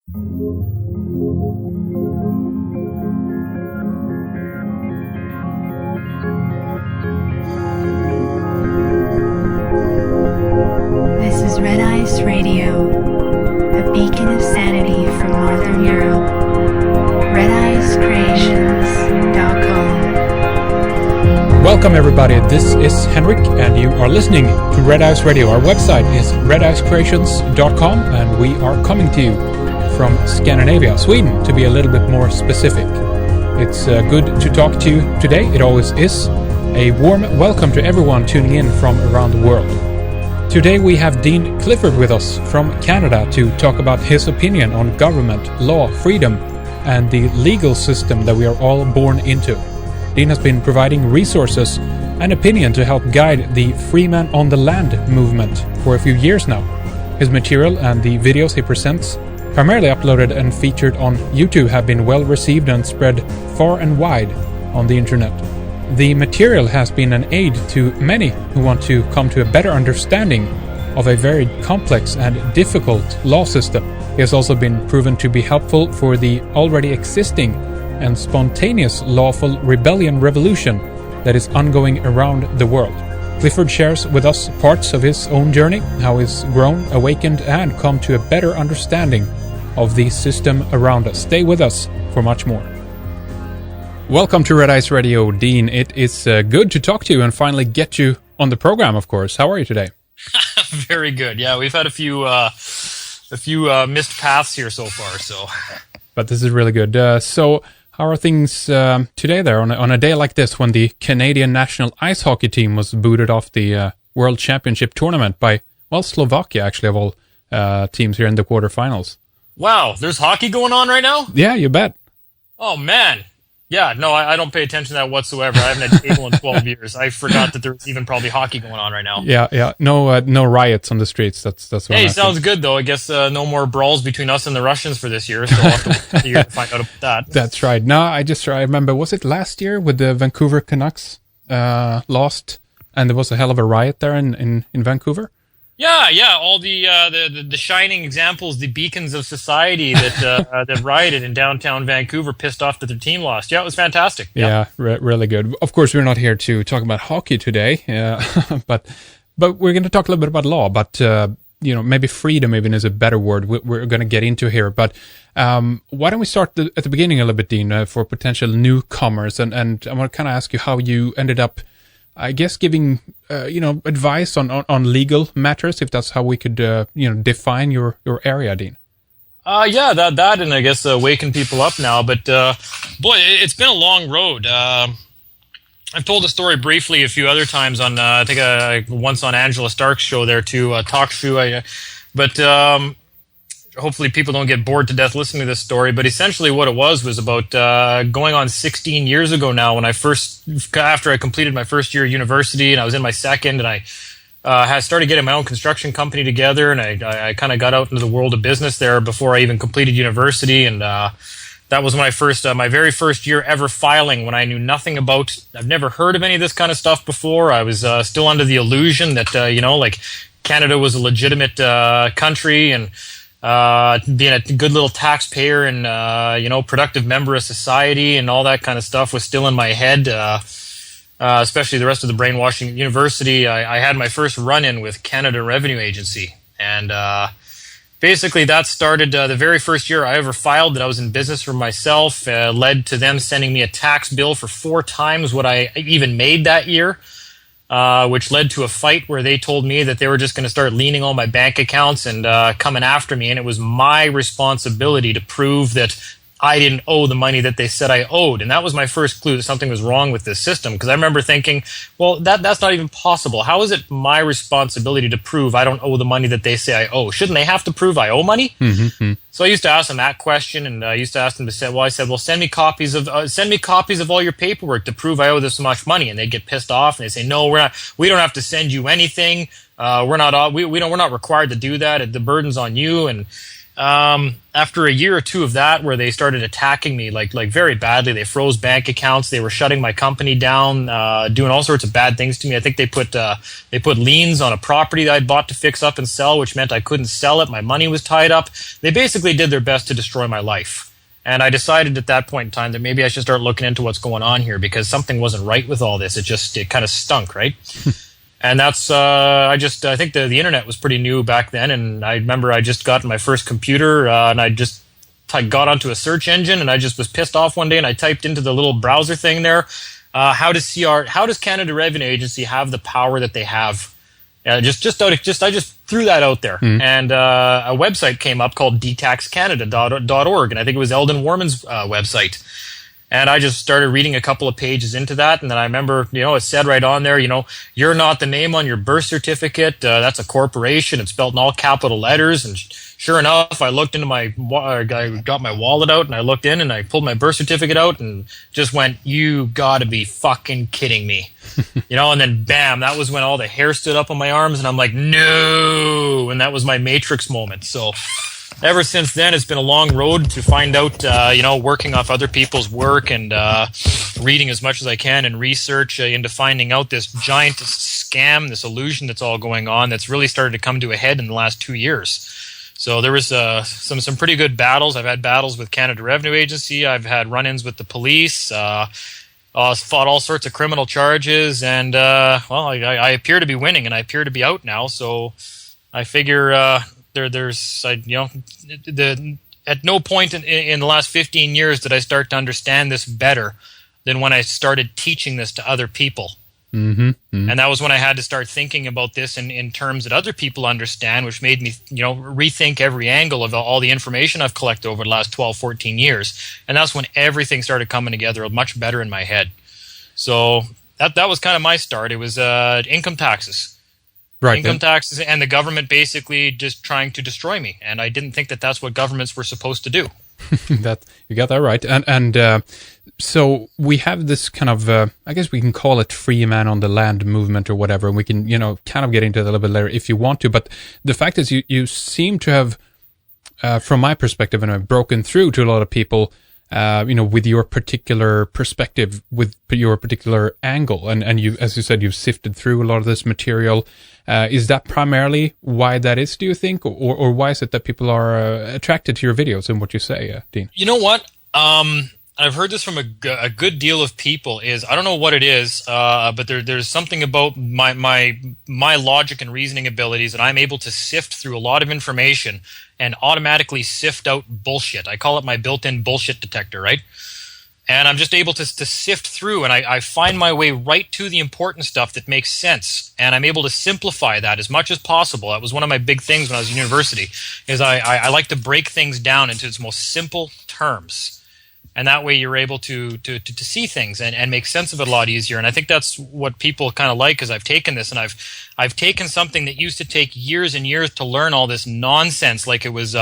This is Red Ice Radio, a beacon of sanity from Northern Europe. RedIceCreations.com. Welcome everybody, this is Henrik and you are listening to Red Ice Radio. Our website is redicecreations.com and we are coming to you from Scandinavia, Sweden to be a little bit more specific. It's good to talk to you today, it always is. A warm welcome to everyone tuning in from around the world. Today we have Dean Clifford with us from Canada to talk about his opinion on government, law, freedom and the legal system that we are all born into. Dean has been providing resources and opinion to help guide the Free Man on the Land movement for a few years now. His material and the videos he presents, primarily uploaded and featured on YouTube, have been well received and spread far and wide on the internet. The material has been an aid to many who want to come to a better understanding of a very complex and difficult law system. It has also been proven to be helpful for the already existing and spontaneous lawful rebellion revolution that is ongoing around the world. Clifford shares with us parts of his own journey, how he's grown, awakened, and come to a better understanding of the system around us. Stay with us for much more. Welcome to Red Ice Radio, Dean. It is good to talk to you and finally get you on the program, of course. How are you today? Very good. Yeah, we've had a few missed paths here so far. But this is really good. So how are things today there on a day like this when the Canadian national ice hockey team was booted off the World Championship tournament by, well, Slovakia, actually, of all teams here in the quarterfinals? Wow, there's hockey going on right now? Yeah, you bet. Oh, man. Yeah, no, I don't pay attention to that whatsoever. I haven't had cable in 12 years. I forgot that there's even probably hockey going on right now. Yeah. No riots on the streets. That's what Hey, sounds good, though. I guess no more brawls between us and the Russians for this year, so I'll have to wait a year to find out about that. That's right. No, I remember, was it last year with the Vancouver Canucks lost, and there was a hell of a riot there in Vancouver? Yeah, all the shining examples, the beacons of society that rioted in downtown Vancouver, pissed off that their team lost. Yeah, it was fantastic. Yeah, really good. Of course, we're not here to talk about hockey today, but we're going to talk a little bit about law. But maybe freedom even is a better word. We're going to get into here. But why don't we start at the beginning a little bit, Dean, for potential newcomers? And I want to kind of ask you how you ended up, I guess, giving advice on legal matters, if that's how we could define your area, Dean. That and I guess waking people up now. But boy, it's been a long road. I've told the story briefly a few other times on I think once on Angela Stark's show there too, Talk Shoe. But hopefully people don't get bored to death listening to this story, but essentially what it was about going on 16 years ago now when after I completed my first year of university and I was in my second, and I started getting my own construction company together, and I kind of got out into the world of business there before I even completed university, and that was when my very first year ever filing, when I knew nothing about, I've never heard of any of this kind of stuff before. I was still under the illusion that, Canada was a legitimate country, and being a good little taxpayer and productive member of society and all that kind of stuff was still in my head, especially the rest of the brainwashing at university. I had my first run-in with Canada Revenue Agency, and basically that started the very first year I ever filed that I was in business for myself, led to them sending me a tax bill for 4 times what I even made that year. Which led to a fight where they told me that they were just going to start leaning all my bank accounts and coming after me, and it was my responsibility to prove that I didn't owe the money that they said I owed. And that was my first clue that something was wrong with this system, because I remember thinking, well, that's not even possible. How is it my responsibility to prove I don't owe the money that they say I owe? Shouldn't they have to prove I owe money? Mm-hmm. So I used to ask them that question, and I used to ask them to say, send me copies of all your paperwork to prove I owe this much money. And they'd get pissed off, and they say, no, we don't have to send you anything. We're not required to do that. The burden's on you. And After a year or two of that, where they started attacking me like very badly, they froze bank accounts, they were shutting my company down, doing all sorts of bad things to me. I think they put liens on a property that I'd bought to fix up and sell, which meant I couldn't sell it. My money was tied up. They basically did their best to destroy my life. And I decided at that point in time that maybe I should start looking into what's going on here, because something wasn't right with all this. It kind of stunk, right? And that's, I think the internet was pretty new back then. And I remember I just got my first computer and I got onto a search engine, and I just was pissed off one day and I typed into the little browser thing there, how does Canada Revenue Agency have the power that they have? I just threw that out there, and a website came up called detaxcanada.org, and I think it was Eldon Warman's website. And I just started reading a couple of pages into that, and then I remember, it said right on there, you're not the name on your birth certificate. That's a corporation. It's spelled in all capital letters. And sure enough, I looked into I got my wallet out, and I looked in, and I pulled my birth certificate out, and just went, "You gotta be fucking kidding me!" And then bam, that was when all the hair stood up on my arms, and I'm like, "No!" And that was my Matrix moment. So ever since then, it's been a long road to find out, working off other people's work and reading as much as I can and research into finding out this giant scam, this illusion that's all going on, that's really started to come to a head in the last 2 years. So there was some pretty good battles. I've had battles with Canada Revenue Agency. I've had run-ins with the police. Fought all sorts of criminal charges, and I appear to be winning, and I appear to be out now. So I figure at no point in the last 15 years did I start to understand this better than when I started teaching this to other people. And that was when I had to start thinking about this in terms that other people understand, which made me, rethink every angle of all the information I've collected over the last 12, 14 years. And that's when everything started coming together much better in my head. So that was kind of my start. It was income taxes. Right. Income taxes and the government basically just trying to destroy me. And I didn't think that that's what governments were supposed to do. You got that right. And so we have this kind of, I guess we can call it free man on the land movement or whatever. And we can, kind of get into it a little bit later if you want to. But the fact is you seem to have, from my perspective, and I've broken through to a lot of people, with your particular perspective, with your particular angle. And you, as you said, you've sifted through a lot of this material. Is that primarily why that is, do you think? Or why is it that people are attracted to your videos and what you say, Dean? You know what? I've heard this from a good deal of people. I don't know what it is, but there's something about my logic and reasoning abilities that I'm able to sift through a lot of information and automatically sift out bullshit. I call it my built-in bullshit detector, right? And I'm just able to sift through, and I find my way right to the important stuff that makes sense. And I'm able to simplify that as much as possible. That was one of my big things when I was in university, is I like to break things down into its most simple terms. And that way you're able to see things and make sense of it a lot easier. And I think that's what people kind of like, because I've taken this and I've taken something that used to take years and years to learn all this nonsense, like it was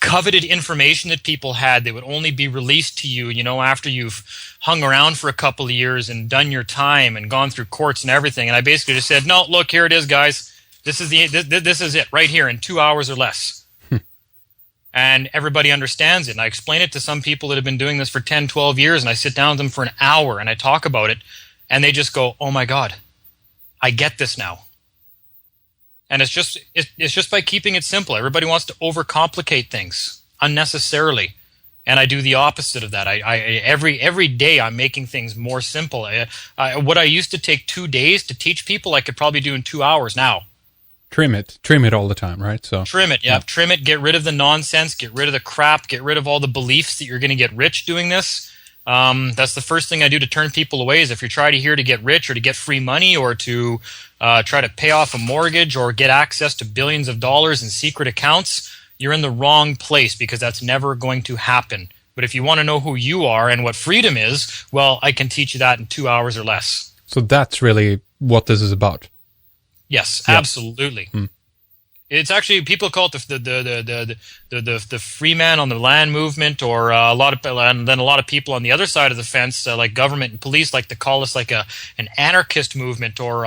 coveted information that people had that would only be released to you, after you've hung around for a couple of years and done your time and gone through courts and everything. And I basically just said, no, look, here it is, guys. This is it right here in 2 hours or less. And everybody understands it. And I explain it to some people that have been doing this for 10, 12 years, and I sit down with them for an hour and I talk about it, and they just go, "Oh my God, I get this now." And it's just by keeping it simple. Everybody wants to overcomplicate things unnecessarily. And I do the opposite of that. Every day I'm making things more simple. What I used to take 2 days to teach people, I could probably do in 2 hours now. Trim it all the time, right? So trim it, yeah. Trim it, get rid of the nonsense, get rid of the crap, get rid of all the beliefs that you're going to get rich doing this. That's the first thing I do to turn people away, is if you're trying to get rich or to get free money or to try to pay off a mortgage or get access to billions of dollars in secret accounts, you're in the wrong place, because that's never going to happen. But if you want to know who you are and what freedom is, well, I can teach you that in 2 hours or less. So that's really what this is about. Yes, absolutely. It's actually, people call it the free man on the land movement, or a lot of people on the other side of the fence, like government and police, like to call us like an anarchist movement, or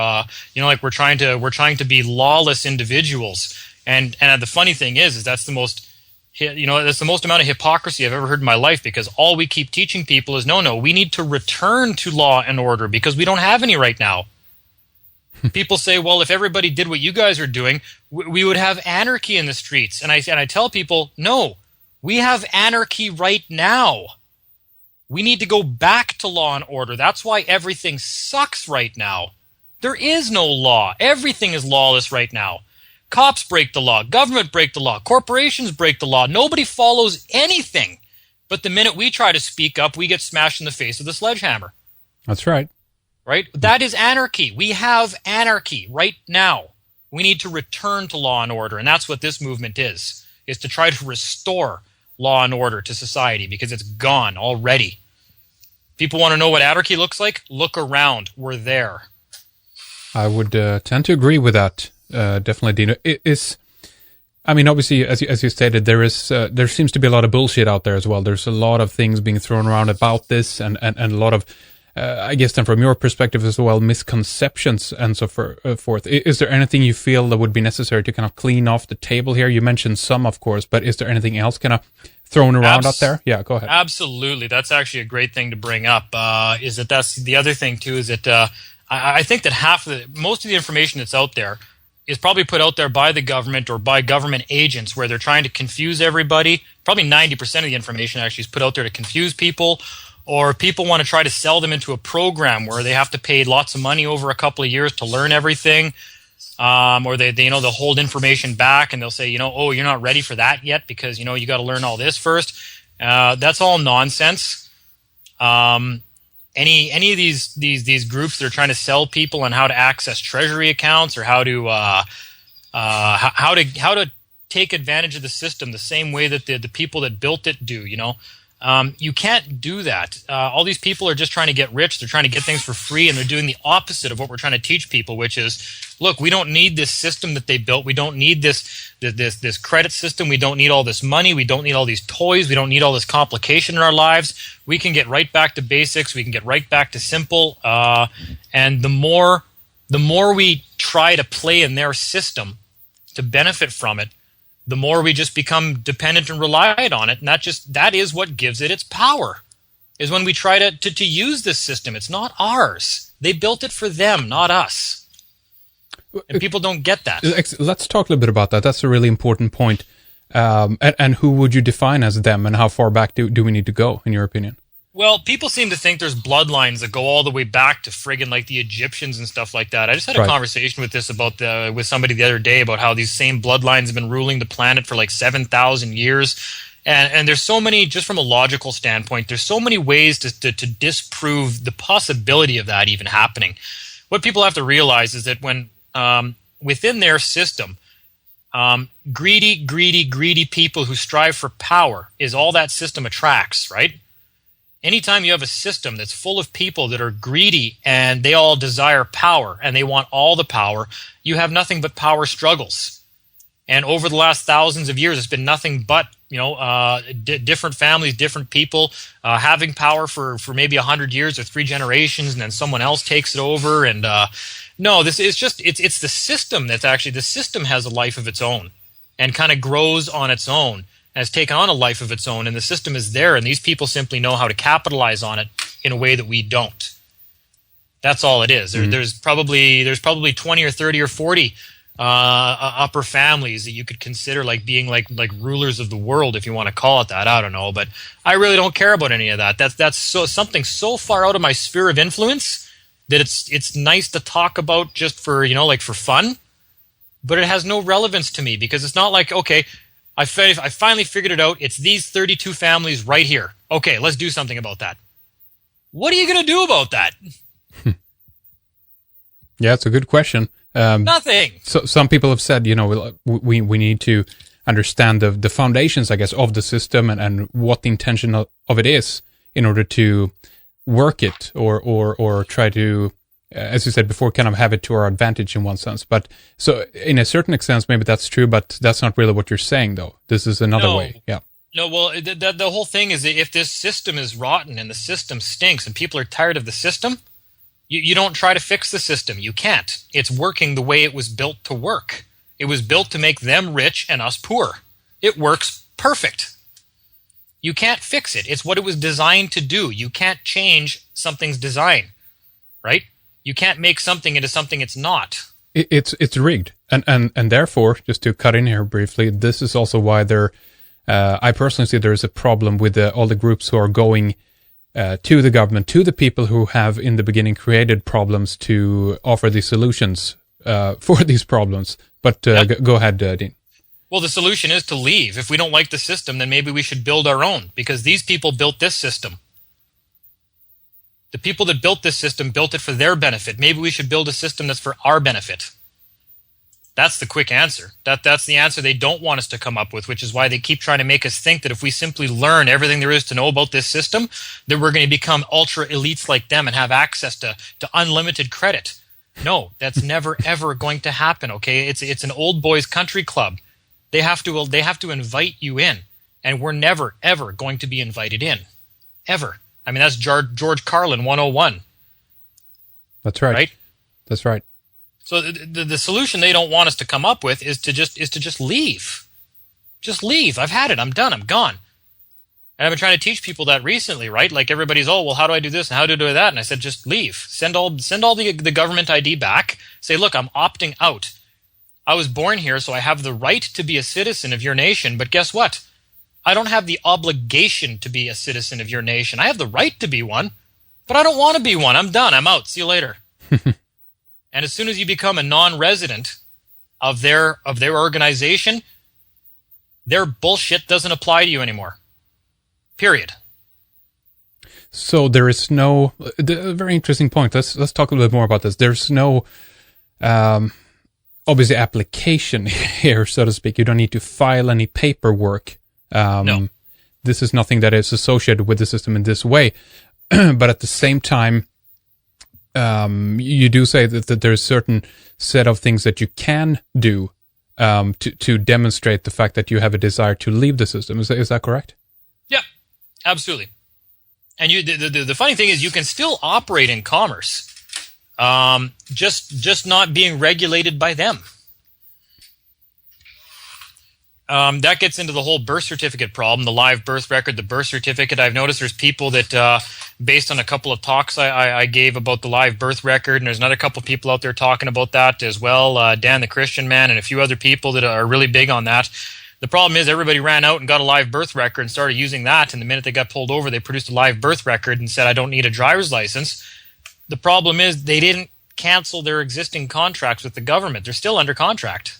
like we're trying to be lawless individuals. And the funny thing is that's the most that's the most amount of hypocrisy I've ever heard in my life, because all we keep teaching people is, no, we need to return to law and order because we don't have any right now. People say, well, if everybody did what you guys are doing, we would have anarchy in the streets. And I tell people, no, we have anarchy right now. We need to go back to law and order. That's why everything sucks right now. There is no law. Everything is lawless right now. Cops break the law. Government break the law. Corporations break the law. Nobody follows anything. But the minute we try to speak up, we get smashed in the face with a sledgehammer. That's right. Right? That is anarchy. We have anarchy right now. We need to return to law and order. And that's what this movement is to try to restore law and order to society, because it's gone already. People want to know what anarchy looks like? Look around. We're there. I would tend to agree with that. Definitely, Dino. Obviously, as you stated, there seems to be a lot of bullshit out there as well. There's a lot of things being thrown around about this, and a lot of, I guess, then from your perspective as well, misconceptions and so forth. Is there anything you feel that would be necessary to kind of clean off the table here? You mentioned some, of course, but is there anything else kind of thrown around out there? Yeah, go ahead. Absolutely. That's actually a great thing to bring up. That's the other thing too, is that I think that most of the information that's out there is probably put out there by the government or by government agents, where they're trying to confuse everybody. Probably 90% of the information actually is put out there to confuse people, or people want to try to sell them into a program where they have to pay lots of money over a couple of years to learn everything. Or they'll hold information back, and they'll say, oh, you're not ready for that yet because, you got to learn all this first. That's all nonsense. Any of these groups that are trying to sell people on how to access treasury accounts, or how to take advantage of the system the same way that the people that built it do, you can't do that. All these people are just trying to get rich. They're trying to get things for free, and they're doing the opposite of what we're trying to teach people, which is, look, we don't need this system that they built. We don't need this credit system. We don't need all this money. We don't need all these toys. We don't need all this complication in our lives. We can get right back to basics. We can get right back to simple. And the more we try to play in their system to benefit from it, the more we just become dependent and reliant on it. And that is what gives it its power, is when we try to use this system. It's not ours. They built it for them, not us. And people don't get that. Let's talk a little bit about that. That's a really important point. And who would you define as them, and how far back do we need to go, in your opinion? Well, people seem to think there's bloodlines that go all the way back to friggin' like the Egyptians and stuff like that. I just had a conversation with somebody the other day about how these same bloodlines have been ruling the planet for like 7,000 years. And there's so many, just from a logical standpoint, there's so many ways to disprove the possibility of that even happening. What people have to realize is that when within their system, greedy people who strive for power is all that system attracts, right? Anytime you have a system that's full of people that are greedy and they all desire power and they want all the power, you have nothing but power struggles. And over the last thousands of years, it's been nothing but different families, different people having power for maybe 100 years or 3 generations, and then someone else takes it over. And no, this is it's the system that's actually, the system has a life of its own and kind of grows on its own, has taken on a life of its own, and the system is there, and these people simply know how to capitalize on it in a way that we don't. That's all it is. Mm-hmm. There's probably 20 or 30 or 40 upper families that you could consider like being like rulers of the world, if you want to call it that. I don't know, but I really don't care about any of that. That's something so far out of my sphere of influence that it's nice to talk about just for for fun, but it has no relevance to me, because it's not like, okay, I finally figured it out. It's these 32 families right here. Okay, let's do something about that. What are you going to do about that? Yeah, it's a good question. Nothing. So some people have said, we need to understand the foundations, I guess, of the system and what the intention of it is in order to work it or try to, as you said before, kind of have it to our advantage in one sense. But so in a certain extent, maybe that's true, but that's not really what you're saying, though. This is another way. Yeah. No, well, the whole thing is that if this system is rotten and the system stinks and people are tired of the system, you don't try to fix the system. You can't. It's working the way it was built to work. It was built to make them rich and us poor. It works perfect. You can't fix it. It's what it was designed to do. You can't change something's design, right? You can't make something into something it's not. It's rigged, and therefore, just to cut in here briefly, this is also why I personally see there is a problem with all the groups who are going to the government, to the people who have in the beginning created problems to offer the solutions for these problems. But go ahead, Dean. Well, the solution is to leave. If we don't like the system, then maybe we should build our own, because these people built this system. The people that built this system built it for their benefit. Maybe we should build a system that's for our benefit. That's the quick answer. That's the answer they don't want us to come up with, which is why they keep trying to make us think that if we simply learn everything there is to know about this system, that we're going to become ultra elites like them and have access to unlimited credit. No, that's never ever going to happen. Okay, it's an old boys country club. They have to invite you in, and we're never ever going to be invited in, ever. I mean, that's George Carlin 101. That's right. Right. That's right. So the solution they don't want us to come up with is to just leave. Just leave. I've had it. I'm done. I'm gone. And I've been trying to teach people that recently, right? Like everybody's, oh, well, how do I do this and how do I do that? And I said, just leave. Send all the government ID back. Say, look, I'm opting out. I was born here, so I have the right to be a citizen of your nation. But guess what? I don't have the obligation to be a citizen of your nation. I have the right to be one, but I don't want to be one. I'm done. I'm out. See you later. And as soon as you become a non-resident of their organization, their bullshit doesn't apply to you anymore. Period. So there is no very interesting point. Let's talk a little bit more about this. There's no obviously application here, so to speak. You don't need to file any paperwork. No. This is nothing that is associated with the system in this way. But at the same time, you do say that there's a certain set of things that you can do to demonstrate the fact that you have a desire to leave the system. Is that correct? Yeah, absolutely. And the funny thing is, you can still operate in commerce, just not being regulated by them. That gets into the whole birth certificate problem, the live birth record, the birth certificate. I've noticed there's people that, based on a couple of talks I gave about the live birth record, and there's another couple of people out there talking about that as well, Dan the Christian Man and a few other people that are really big on that. The problem is everybody ran out and got a live birth record and started using that, and the minute they got pulled over, they produced a live birth record and said, I don't need a driver's license. The problem is they didn't cancel their existing contracts with the government. They're still under contract.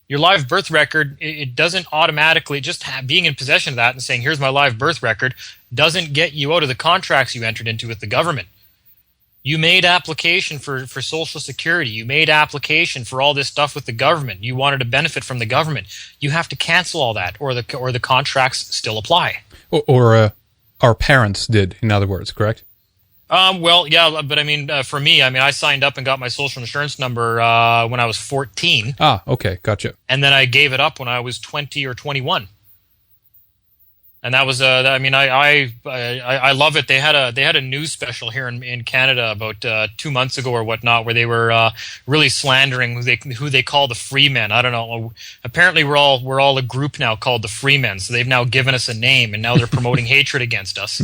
Your live birth record, it doesn't automatically, just being in possession of that and saying, here's my live birth record, doesn't get you out of the contracts you entered into with the government. You made application for Social Security. You made application for all this stuff with the government. You wanted to benefit from the government. You have to cancel all that, or the contracts still apply. Or our parents did, in other words, correct? Well, yeah, but I mean, for me, I signed up and got my social insurance number when I was 14. Ah, okay, gotcha. And then I gave it up when I was 20 or 21. And that was, I love it. They had a news special here in Canada about 2 months ago or whatnot, where they were really slandering who they call the free men. I don't know. Apparently, we're all a group now called the free men. So they've now given us a name, and now they're promoting hatred against us.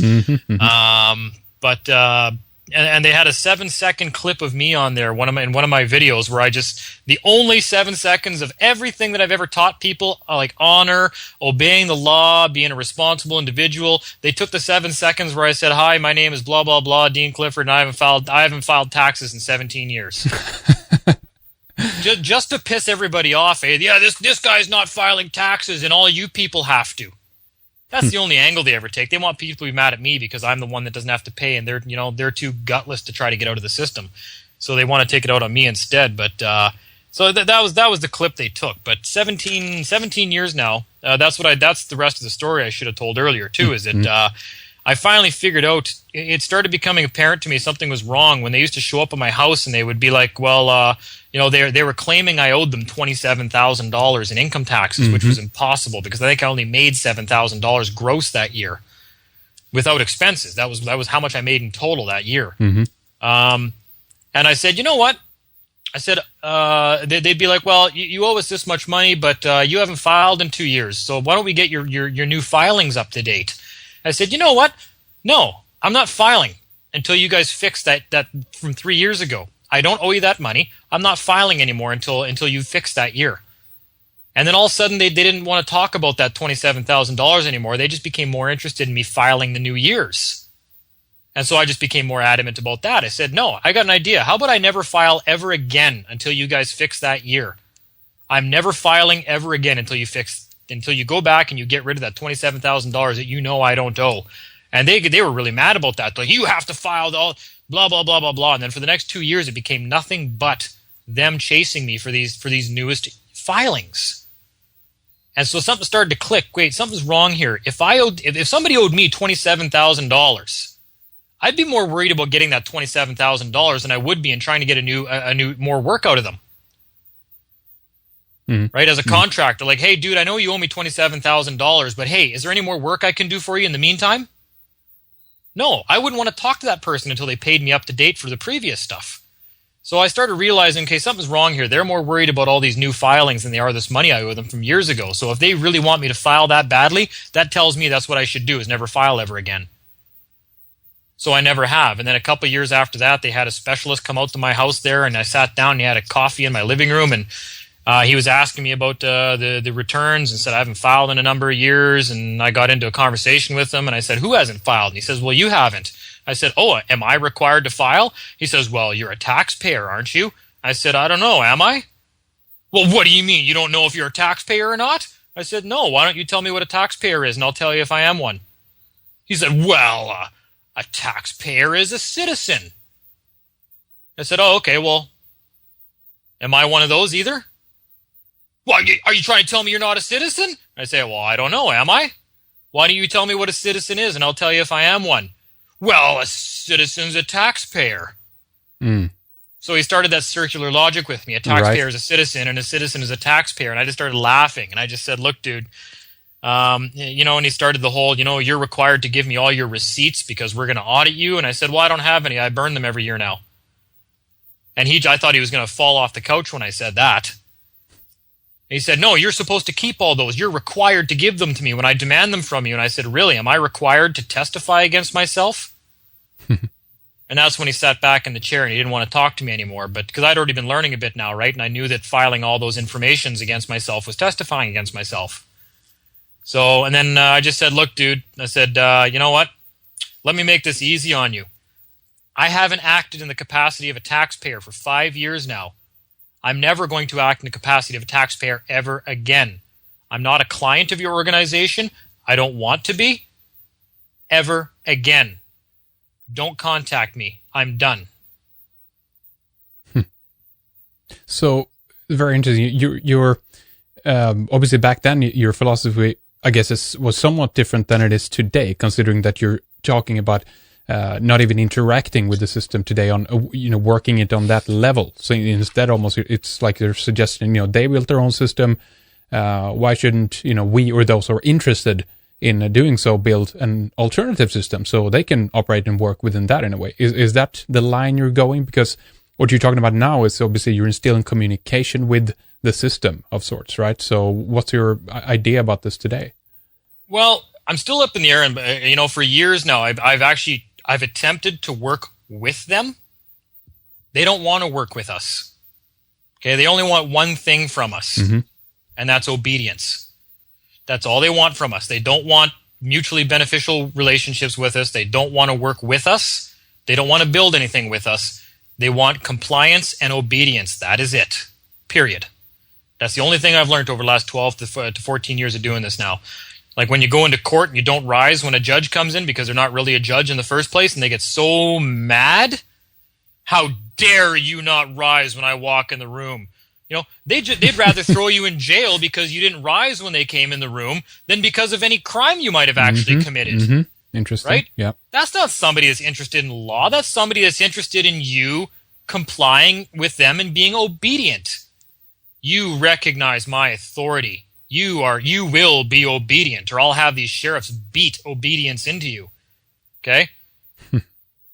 And they had a 7-second clip of me on there, in one of my videos, where the only 7 seconds of everything that I've ever taught people, like honor, obeying the law, being a responsible individual. They took the 7 seconds where I said, "Hi, my name is blah blah blah, Dean Clifford, and I haven't filed taxes in 17 years." just to piss everybody off. Yeah, this guy's not filing taxes, and all you people have to. That's the only angle they ever take. They want people to be mad at me because I'm the one that doesn't have to pay, and they're too gutless to try to get out of the system. So they want to take it out on me instead. But so that was the clip they took. But 17 years now. That's the rest of the story I should have told earlier too. Is that I finally figured out. It started becoming apparent to me something was wrong when they used to show up at my house and they would be like, well, they were claiming I owed them $27,000 in income taxes, which was impossible because I think I only made $7,000 gross that year without expenses. That was how much I made in total that year. And I said, you know what? I said, they'd be like, well, you owe us this much money, but you haven't filed in 2 years. So why don't we get your new filings up to date? I said, you know what? No, I'm not filing until you guys fix that from 3 years ago. I don't owe you that money. I'm not filing anymore until you fix that year. And then all of a sudden, they didn't want to talk about that $27,000 anymore. They just became more interested in me filing the new years. And so I just became more adamant about that. I said, no, I got an idea. How about I never file ever again until you guys fix that year? I'm never filing ever again until you go back and you get rid of that $27,000 that you know I don't owe. And they were really mad about that. Like, you have to file all blah, blah, blah, blah, blah. And then for the next 2 years, it became nothing but them chasing me for these newest filings. And so something started to click. Wait, something's wrong here. If somebody owed me $27,000, I'd be more worried about getting that $27,000 than I would be in trying to get a new more work out of them. Right? As a contractor, like, hey, dude, I know you owe me $27,000, but hey, is there any more work I can do for you in the meantime? No, I wouldn't want to talk to that person until they paid me up to date for the previous stuff. So I started realizing, okay, something's wrong here. They're more worried about all these new filings than they are this money I owe them from years ago. So if they really want me to file that badly, that tells me that's what I should do, is never file ever again. So I never have. And then a couple of years after that, they had a specialist come out to my house there, and I sat down and he had a coffee in my living room, and he was asking me about the returns and said I haven't filed in a number of years. And I got into a conversation with him, and I said, who hasn't filed? And he says, well, you haven't. I said, oh, am I required to file? He says, well, you're a taxpayer, aren't you? I said, I don't know, am I? Well, what do you mean? You don't know if you're a taxpayer or not? I said, no, why don't you tell me what a taxpayer is, and I'll tell you if I am one. He said, well, a taxpayer is a citizen. I said, oh, okay, well, am I one of those either? Well, are you trying to tell me you're not a citizen? I say, well, I don't know, am I? Why don't you tell me what a citizen is, and I'll tell you if I am one. Well, a citizen's a taxpayer. So he started that circular logic with me. A taxpayer is a citizen, and a citizen is a taxpayer. And I just started laughing, and I just said, look, dude, and he started the whole, you're required to give me all your receipts because we're going to audit you. And I said, well, I don't have any. I burn them every year now. And I thought he was going to fall off the couch when I said that. And he said, no, you're supposed to keep all those. You're required to give them to me when I demand them from you. And I said, really? Am I required to testify against myself? And that's when he sat back in the chair and he didn't want to talk to me anymore. But because I'd already been learning a bit now, right? And I knew that filing all those informations against myself was testifying against myself. So, and then I just said, look, dude, I said, you know what? Let me make this easy on you. I haven't acted in the capacity of a taxpayer for 5 years now. I'm never going to act in the capacity of a taxpayer ever again. I'm not a client of your organization. I don't want to be. Ever again. Don't contact me. I'm done. So, very interesting. You're obviously back then, your philosophy, I guess, was somewhat different than it is today, considering that you're talking about not even interacting with the system today on, working it on that level. So instead, almost, it's like they're suggesting, they built their own system. Why shouldn't, we or those who are interested in doing so build an alternative system so they can operate and work within that in a way? Is that the line you're going? Because what you're talking about now is obviously you're instilling communication with the system of sorts, right? So what's your idea about this today? Well, I'm still up in the air, and for years now, I've attempted to work with them. They don't want to work with us. Okay, they only want one thing from us, and that's obedience. That's all they want from us. They don't want mutually beneficial relationships with us. They don't want to work with us. They don't want to build anything with us. They want compliance and obedience. That is it. Period. That's the only thing I've learned over the last 12 to 14 years of doing this now. Like when you go into court and you don't rise when a judge comes in because they're not really a judge in the first place, and they get so mad. How dare you not rise when I walk in the room? They'd rather throw you in jail because you didn't rise when they came in the room than because of any crime you might have actually committed. Interesting. Right? Yeah. That's not somebody that's interested in law. That's somebody that's interested in you complying with them and being obedient. You recognize my authority. You will be obedient, or I'll have these sheriffs beat obedience into you. Okay?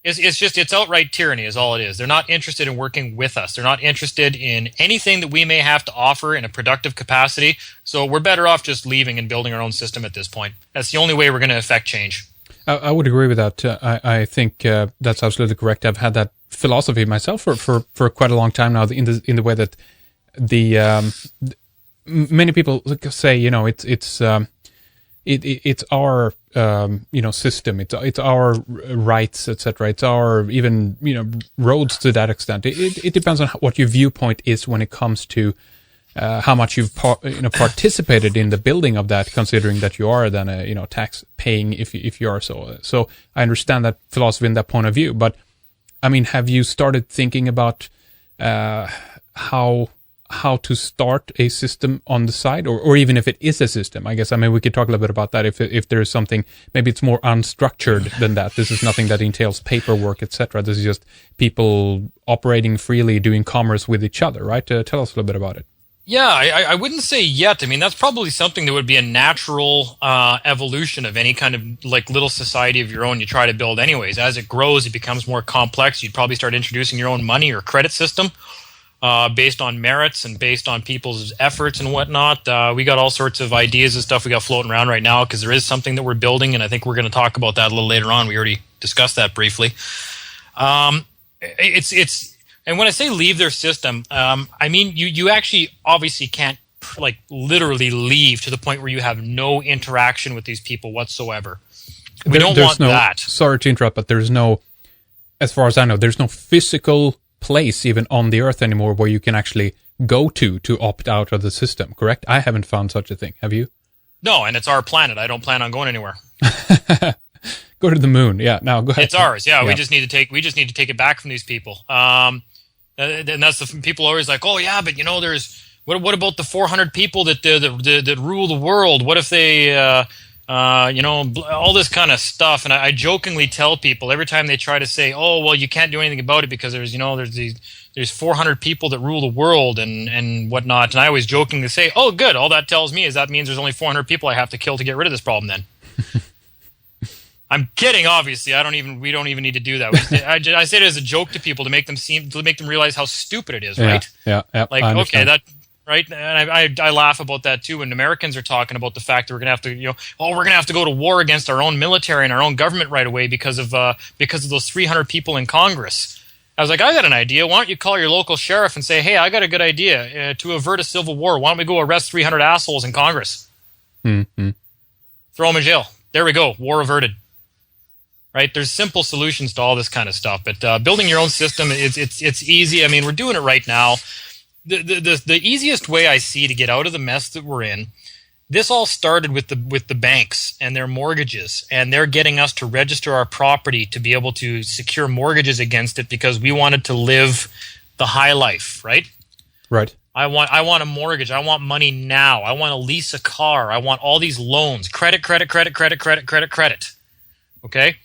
It's outright tyranny is all it is. They're not interested in working with us. They're not interested in anything that we may have to offer in a productive capacity. So we're better off just leaving and building our own system at this point. That's the only way we're going to affect change. I would agree with that. I think that's absolutely correct. I've had that philosophy myself for quite a long time now. In the way that many people say, it's our system. It's our rights, etc. It's our even roads to that extent. It depends on what your viewpoint is when it comes to how much you've participated in the building of that, considering that you are then a tax paying if you are so. So I understand that philosophy and that point of view. But I mean, have you started thinking about how to start a system on the side, or even if it is a system? I guess we could talk a little bit about that. If there is something, maybe it's more unstructured than that. This is nothing that entails paperwork, etc. This is just people operating freely, doing commerce with each other, right? Tell us a little bit about it. Yeah, I wouldn't say yet. I mean, that's probably something that would be a natural evolution of any kind of like little society of your own you try to build anyways. As it grows, it becomes more complex. You'd probably start introducing your own money or credit system based on merits and based on people's efforts and whatnot. We got all sorts of ideas and stuff we got floating around right now because there is something that we're building, and I think we're going to talk about that a little later on. We already discussed that briefly. And when I say leave their system, I mean you actually obviously can't like literally leave to the point where you have no interaction with these people whatsoever. We don't want that. Sorry to interrupt, but there's no, as far as I know, there's no physical place even on the Earth anymore where you can actually go to opt out of the system, correct? I haven't found such a thing. Have you? No, and it's our planet. I don't plan on going anywhere. Go to the moon. Yeah, no, go ahead. It's ours. Yeah, we just need to take it back from these people. And that's the people are always like, oh yeah, but there's what about the 400 people that rule the world? What if they all this kind of stuff? And I jokingly tell people every time they try to say, oh well, you can't do anything about it because there's 400 people that rule the world and whatnot. And I always jokingly say, oh good, all that tells me is that means there's only 400 people I have to kill to get rid of this problem then. I'm kidding, obviously. We don't even need to do that. I say it as a joke to people to make them realize how stupid it is, right? Yeah. Like, okay, that right, and I laugh about that too when Americans are talking about the fact that we're going to have to, we're going to have to go to war against our own military and our own government right away because of those 300 people in Congress. I was like, I got an idea. Why don't you call your local sheriff and say, hey, I got a good idea to avert a civil war. Why don't we go arrest 300 assholes in Congress? Mm-hmm. Throw them in jail. There we go. War averted. Right? There's simple solutions to all this kind of stuff, but building your own system, it's easy. I mean, we're doing it right now. The easiest way I see to get out of the mess that we're in, this all started with the banks and their mortgages, and they're getting us to register our property to be able to secure mortgages against it because we wanted to live the high life, right? Right. I want a mortgage. I want money now. I want to lease a car. I want all these loans. Credit. Okay?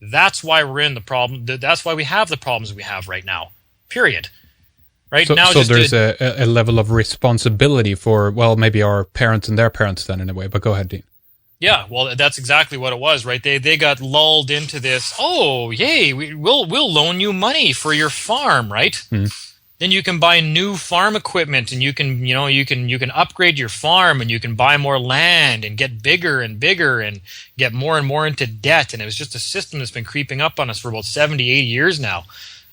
That's why we're in the problem. That's why we have the problems we have right now. Period. Right so, now, so there's a level of responsibility for, well, maybe our parents and their parents then in a way. But go ahead, Dean. Yeah, well, that's exactly what it was, right? They got lulled into this. Oh, yay! We'll loan you money for your farm, right? Mm. Then you can buy new farm equipment, and you can upgrade your farm, and you can buy more land and get bigger and bigger and get more and more into debt. And it was just a system that's been creeping up on us for about 70, 80 years now.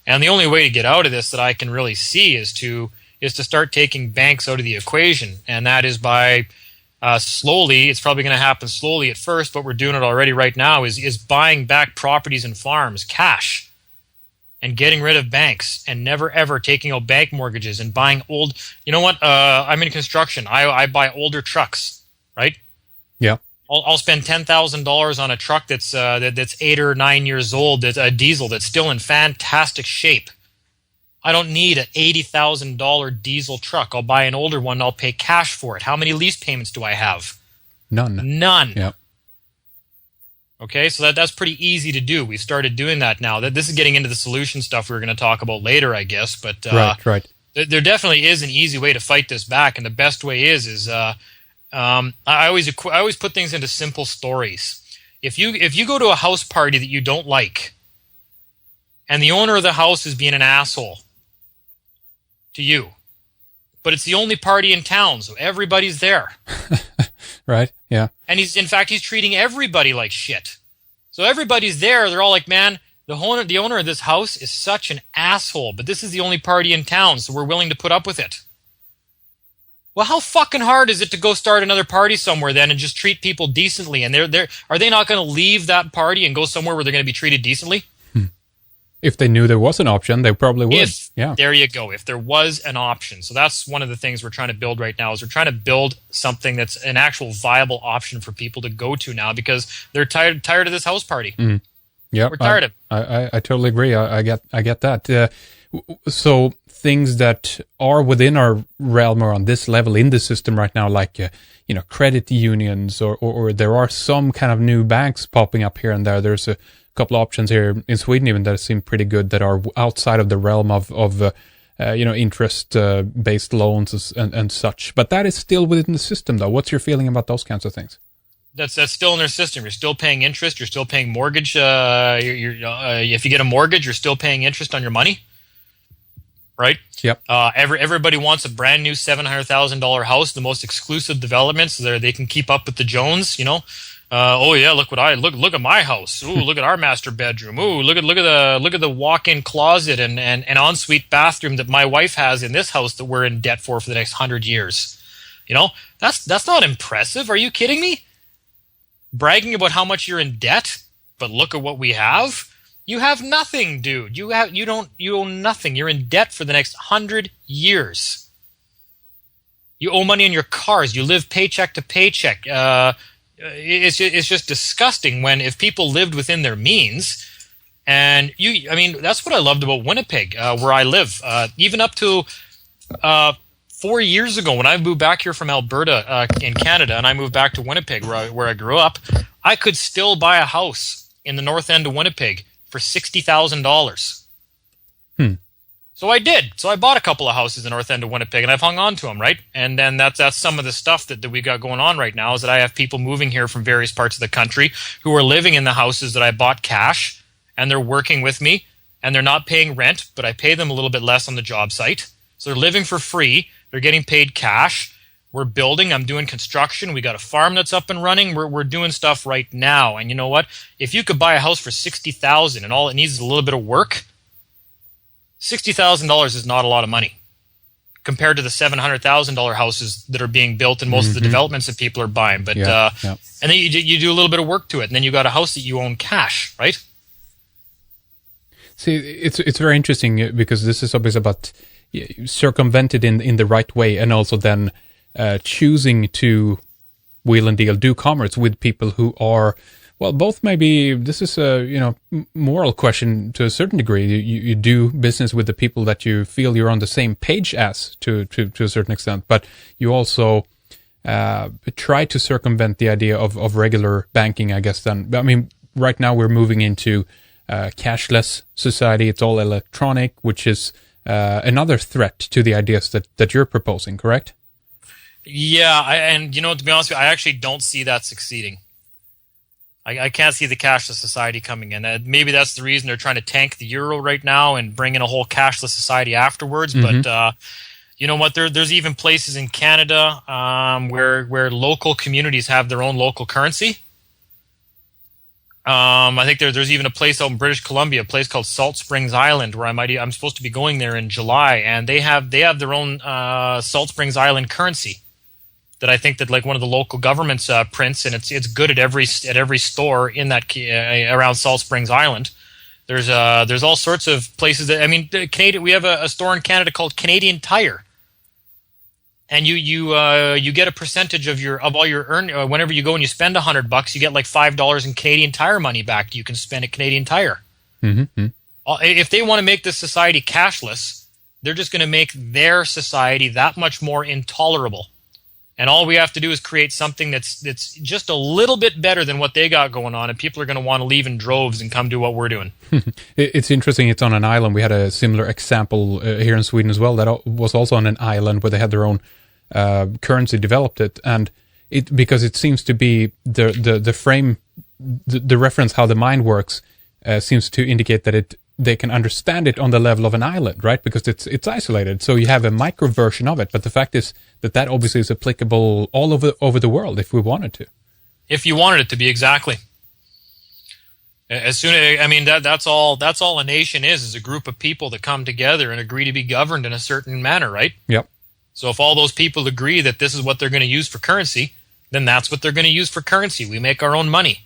And the only way to get out of this that I can really see is to start taking banks out of the equation, and that is by slowly. It's probably going to happen slowly at first, but we're doing it already right now. Is buying back properties and farms, cash. And getting rid of banks and never ever taking out bank mortgages and buying old. You know what? I'm in construction. I buy older trucks, right? Yeah. I'll spend $10,000 on a truck that's 8 or 9 years old. That's a diesel that's still in fantastic shape. I don't need an $80,000 diesel truck. I'll buy an older one. I'll pay cash for it. How many lease payments do I have? None. Yeah. Okay, so that's pretty easy to do. We've started doing that now. This is getting into the solution stuff we're going to talk about later, I guess. But right. There definitely is an easy way to fight this back, and the best way is I always put things into simple stories. If you go to a house party that you don't like, and the owner of the house is being an asshole to you. But it's the only party in town, so everybody's there. Right, yeah. And he's treating everybody like shit. So everybody's there. They're all like, man, the owner of this house is such an asshole, but this is the only party in town, so we're willing to put up with it. Well, how fucking hard is it to go start another party somewhere then and just treat people decently? And are they not going to leave that party and go somewhere where they're going to be treated decently? If they knew there was an option, they probably would. There you go. If there was an option. So that's one of the things we're trying to build right now is we're trying to build something that's an actual viable option for people to go to now because they're tired of this house party. Mm. Yeah, we're tired of it. I totally agree. I get that. So things that are within our realm or on this level in the system right now, like credit unions, or there are some kind of new banks popping up here and there. There's a couple of options here in Sweden even that seem pretty good that are outside of the realm of interest based loans and such. But that is still within the system, though. What's your feeling about those kinds of things? That's still in their system. You're still paying interest. You're still paying mortgage. If you get a mortgage, you're still paying interest on your money, right? Yep. Everybody wants a brand new $700,000 house, the most exclusive developments, so they can keep up with the Jones. Oh yeah, look at my house. Ooh, look at our master bedroom. Ooh, look at the walk-in closet and ensuite bathroom that my wife has in this house that we're in debt for the next 100 years. That's not impressive. Are you kidding me? Bragging about how much you're in debt, but look at what we have. You have nothing, dude. You own nothing. You're in debt for the next 100 years. You owe money on your cars. You live paycheck to paycheck. It's just disgusting if people lived within their means. And that's what I loved about Winnipeg, where I live. Even up to 4 years ago, when I moved back here from Alberta in Canada, and I moved back to Winnipeg, where I grew up, I could still buy a house in the north end of Winnipeg for $60,000. So I did. So I bought a couple of houses in the north end of Winnipeg, and I've hung on to them, right? And then that's some of the stuff that we got going on right now is that I have people moving here from various parts of the country who are living in the houses that I bought cash, and they're working with me, and they're not paying rent, but I pay them a little bit less on the job site. So they're living for free. They're getting paid cash. We're building. I'm doing construction. We got a farm that's up and running. We're doing stuff right now. And you know what? If you could buy a house for $60,000 and all it needs is a little bit of work, $60,000 is not a lot of money compared to the $700,000 houses that are being built and most of the developments that people are buying. But and then you do a little bit of work to it, and then you got a house that you own cash, right? See, it's very interesting because this is always about circumvent it in the right way, and also then choosing to wheel and deal, do commerce with people who are. Well, both maybe this is a moral question to a certain degree. You do business with the people that you feel you're on the same page as to a certain extent, but you also try to circumvent the idea of regular banking, I guess. Then, I mean, right now we're moving into cashless society. It's all electronic, which is another threat to the ideas that you're proposing. Correct? Yeah, to be honest with you, I actually don't see that succeeding. I can't see the cashless society coming in. Maybe that's the reason they're trying to tank the euro right now and bring in a whole cashless society afterwards. But you know what? There's even places in Canada where local communities have their own local currency. I think there's even a place out in British Columbia, a place called Salt Springs Island, where I'm supposed to be going there in July, and they have their own Salt Springs Island currency that I think that like one of the local governments prints, and it's good at every store in that around Salt Springs Island. There's all sorts of places that Canadian. We have a store in Canada called Canadian Tire, and you get a percentage of all your earn whenever you go and you spend $100, you get like $5 in Canadian Tire money back. You can spend at Canadian Tire. Mm-hmm. If they want to make this society cashless, they're just going to make their society that much more intolerable. And all we have to do is create something that's just a little bit better than what they got going on, and people are going to want to leave in droves and come do what we're doing. It's interesting. It's on an island. We had a similar example here in Sweden as well. That was also on an island where they had their own currency, developed it, and because it seems to be the frame, the reference how the mind works seems to indicate that it they can understand it on the level of an island, right? Because it's isolated, so you have a micro version of it. But the fact is that obviously is applicable all over the world if we wanted to. If you wanted it to be, exactly. As soon as, I mean, that's all a nation is a group of people that come together and agree to be governed in a certain manner, right? Yep. So if all those people agree that this is what they're going to use for currency, then that's what they're going to use for currency. We make our own money.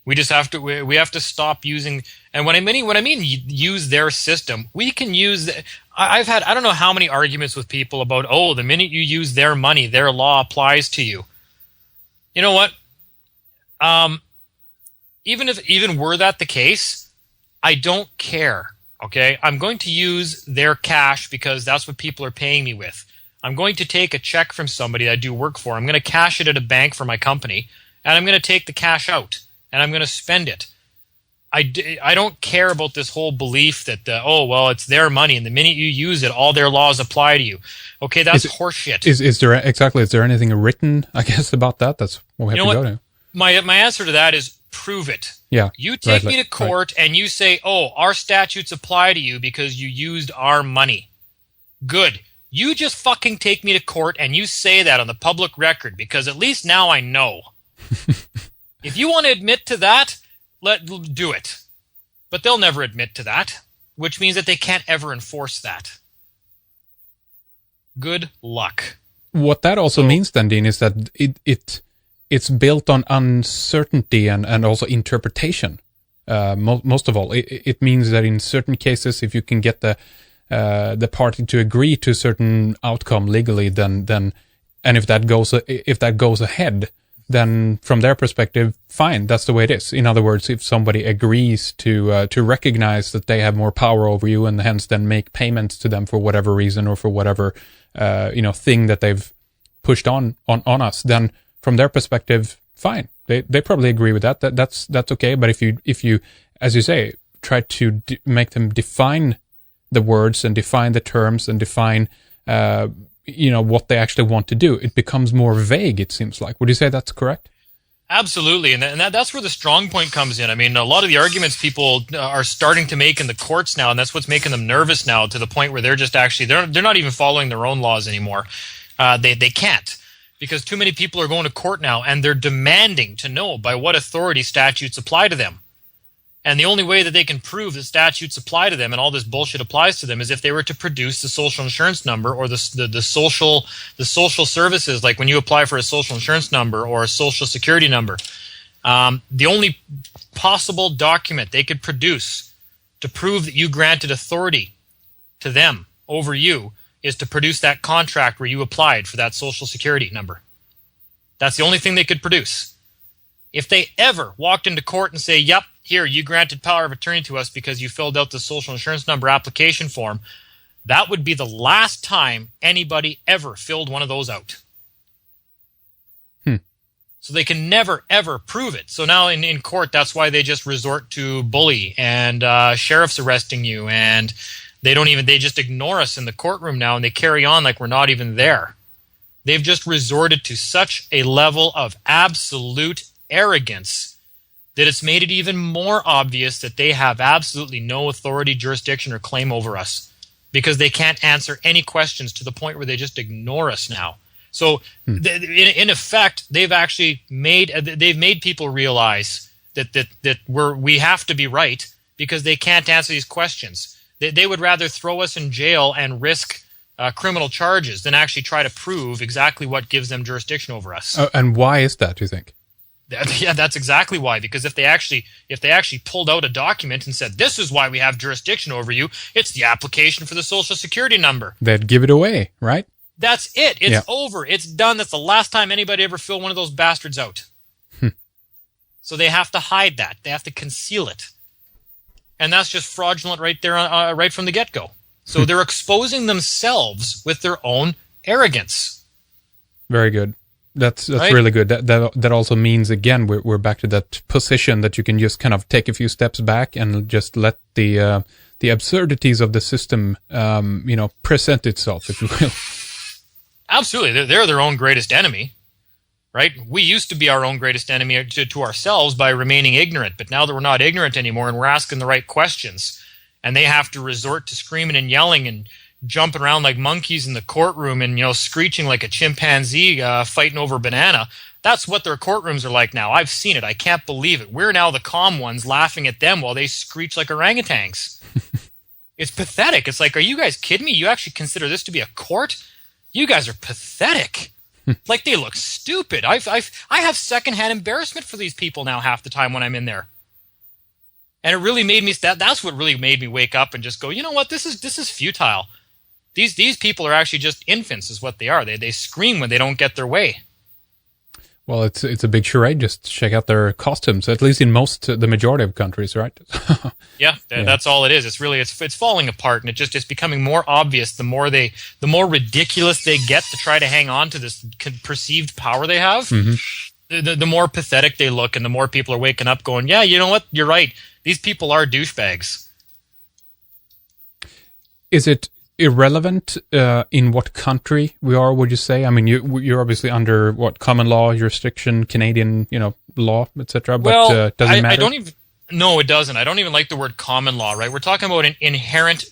We just have to we have to stop using, and when I mean use their system, we can use. I've had I don't know how many arguments with people about, oh, the minute you use their money, their law applies to you. You know what? Even were that the case, I don't care. Okay, I'm going to use their cash because that's what people are paying me with. I'm going to take a check from somebody that I do work for. I'm going to cash it at a bank for my company, and I'm going to take the cash out, and I'm going to spend it. I don't care about this whole belief that, it's their money, and the minute you use it, all their laws apply to you. Okay, that's horseshit. Is there anything written, I guess, about that? That's what we have to go to. My answer to that is prove it. Yeah. You take me to court and you say, our statutes apply to you because you used our money. Good. You just fucking take me to court and you say that on the public record, because at least now I know. If you want to admit to that, do it. But they'll never admit to that, which means that they can't ever enforce that. Good luck. What that also means then, Dean, is that it's built on uncertainty and also interpretation. Most of all, it means that in certain cases, if you can get the party to agree to a certain outcome legally, then and if that goes ahead, then from their perspective, fine, that's the way it is. In other words, if somebody agrees to recognize that they have more power over you and hence then make payments to them for whatever reason or for whatever thing that they've pushed on us, then from their perspective, fine. They probably agree with that. That's okay. But if you, as you say, try to make them define the words and define the terms and define, what they actually want to do, it becomes more vague, it seems like. Would you say that's correct? Absolutely. And that's where the strong point comes in. I mean, a lot of the arguments people are starting to make in the courts now, and that's what's making them nervous now, to the point where they're just actually, they're not even following their own laws anymore. They can't. Because too many people are going to court now and they're demanding to know by what authority statutes apply to them. And the only way that they can prove that statutes apply to them and all this bullshit applies to them is if they were to produce the social insurance number or the social services, like when you apply for a social insurance number or a social security number. The only possible document they could produce to prove that you granted authority to them over you is to produce that contract where you applied for that social security number. That's the only thing they could produce. If they ever walked into court and say, yep, here, you granted power of attorney to us because you filled out the social insurance number application form, that would be the last time anybody ever filled one of those out. So they can never, ever prove it. So now in court, that's why they just resort to bully and sheriffs arresting you, and they just ignore us in the courtroom now, and they carry on like we're not even there. They've just resorted to such a level of absolute arrogance that it's made it even more obvious that they have absolutely no authority, jurisdiction, or claim over us, because they can't answer any questions, to the point where they just ignore us now. So in effect, they've made people realize that we have to be right, because they can't answer these questions. They would rather throw us in jail and risk criminal charges than actually try to prove exactly what gives them jurisdiction over us. And why is that, do you think? That's exactly why. Because if they actually pulled out a document and said, this is why we have jurisdiction over you, it's the application for the social security number, they'd give it away, right? That's it. It's over. It's done. That's the last time anybody ever filled one of those bastards out. So they have to hide that. They have to conceal it. And that's just fraudulent right there, right from the get-go. So they're exposing themselves with their own arrogance. Very good. That's right? Really good. That also means, again, we're back to that position that you can just kind of take a few steps back and just let the absurdities of the system, present itself, if you will. Absolutely. They're their own greatest enemy. right? We used to be our own greatest enemy to ourselves by remaining ignorant, but now that we're not ignorant anymore and we're asking the right questions, and they have to resort to screaming and yelling and jumping around like monkeys in the courtroom and, screeching like a chimpanzee fighting over a banana. That's what their courtrooms are like now. I've seen it. I can't believe it. We're now the calm ones laughing at them while they screech like orangutans. It's pathetic. It's like, are you guys kidding me? You actually consider this to be a court? You guys are pathetic. Like, they look stupid. I have secondhand embarrassment for these people now half the time when I'm in there. And it really made me, that's what really made me wake up and just go, you know what? This is futile. These people are actually just infants is what they are. They scream when they don't get their way. Well, it's a big charade. Just check out their costumes, at least in the majority of countries, right? Yeah, that's all it is. It's falling apart, and it's becoming more obvious the more ridiculous they get to try to hang on to this perceived power they have. Mm-hmm. The more pathetic they look, and the more people are waking up going, yeah, you know what? You're right. These people are douchebags. Is it irrelevant in what country we are, would you say? I mean, you're obviously under common law jurisdiction, Canadian, law, etc. But does it matter? No, it doesn't. I don't even like the word common law, right? We're talking about an inherent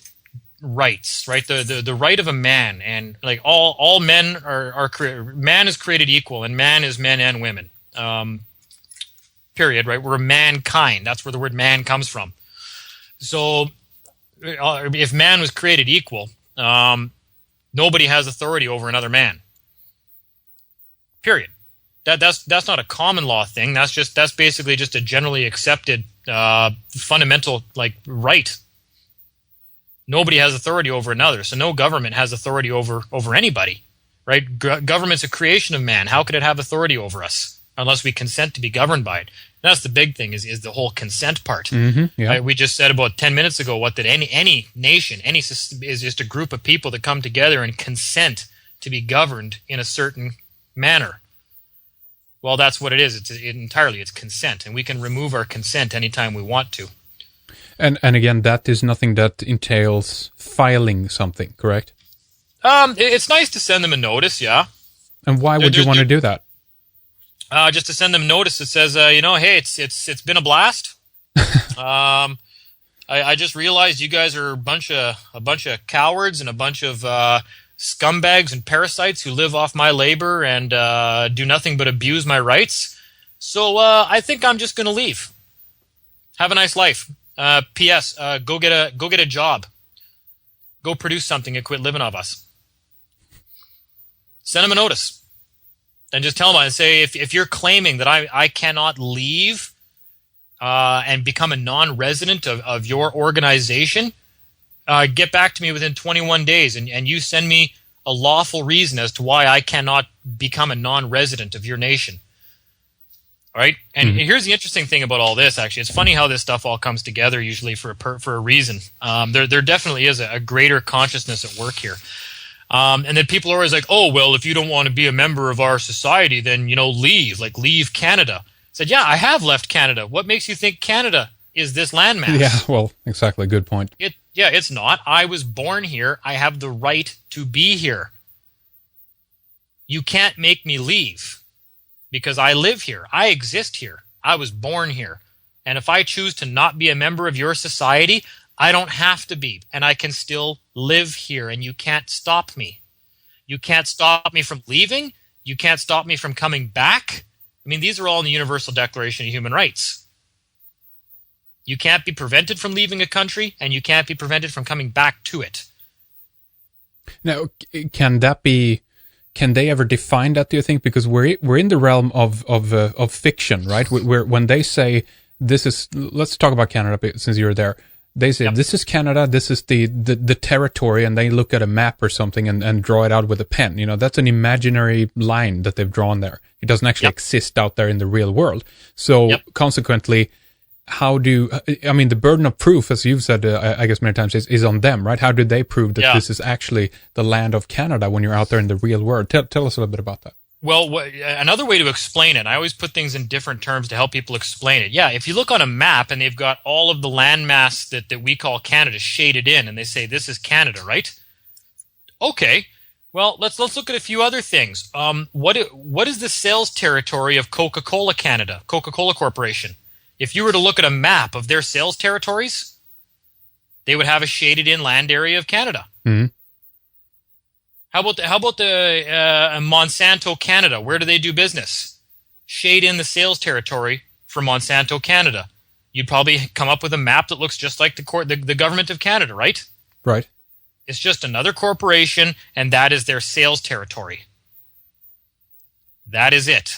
rights, right? The right of a man, and like all men are created. Man is created equal, and man is men and women. Period. Right? We're mankind. That's where the word man comes from. So, if man was created equal, nobody has authority over another man. Period. That's not a common law thing. That's basically just a generally accepted fundamental right. Nobody has authority over another, so no government has authority over anybody, right? Government's a creation of man. How could it have authority over us unless we consent to be governed by it? And that's the big thing is the whole consent part. Mm-hmm, yeah. Right? We just said about 10 minutes ago that any nation, any system is just a group of people that come together and consent to be governed in a certain manner. Well, that's what it is. It's consent, and we can remove our consent anytime we want to. And again, that is nothing that entails filing something, correct? It's nice to send them a notice, yeah. And why would you want to do that? Just to send them a notice that says, hey, it's been a blast. I just realized you guys are a bunch of cowards and a bunch of scumbags and parasites who live off my labor and do nothing but abuse my rights. So I think I'm just going to leave. Have a nice life. P.S. Go get a job. Go produce something and quit living off us. Send them a notice. And just tell them and say, if you're claiming that I cannot leave and become a non-resident of your organization, get back to me within 21 days and you send me a lawful reason as to why I cannot become a non-resident of your nation. All right? And here's the interesting thing about all this, actually. It's funny how this stuff all comes together usually for a reason. There definitely is a greater consciousness at work here. And then people are always like, oh, well, if you don't want to be a member of our society, then, leave. Like, leave Canada. I said, yeah, I have left Canada. What makes you think Canada is this landmass? Yeah, well, exactly. Good point. It's not. I was born here. I have the right to be here. You can't make me leave because I live here. I exist here. I was born here. And if I choose to not be a member of your society, I don't have to be, and I can still live here, and you can't stop me. You can't stop me from leaving. You can't stop me from coming back. I mean, these are all in the Universal Declaration of Human Rights. You can't be prevented from leaving a country, and you can't be prevented from coming back to it. Now, can they ever define that, do you think? Because we're in the realm of fiction, right? When they say this is, let's talk about Canada since you're there. They say, This is Canada, this is the territory, and they look at a map or something and draw it out with a pen. That's an imaginary line that they've drawn there. It doesn't actually exist out there in the real world. So consequently, the burden of proof, as you've said, I guess many times, is on them, right? How do they prove that this is actually the land of Canada when you're out there in the real world? Tell us a little bit about that. Well, another way to explain it, I always put things in different terms to help people explain it. Yeah, if you look on a map and they've got all of the landmass that we call Canada shaded in, and they say this is Canada, right? Okay, Well, let's look at a few other things. What is the sales territory of Coca-Cola Canada, Coca-Cola Corporation? If you were to look at a map of their sales territories, they would have a shaded in land area of Canada. Mhm. How about the Monsanto Canada? Where do they do business? Shade in the sales territory for Monsanto Canada. You'd probably come up with a map that looks just like the government of Canada, right? Right. It's just another corporation, and that is their sales territory. That is it.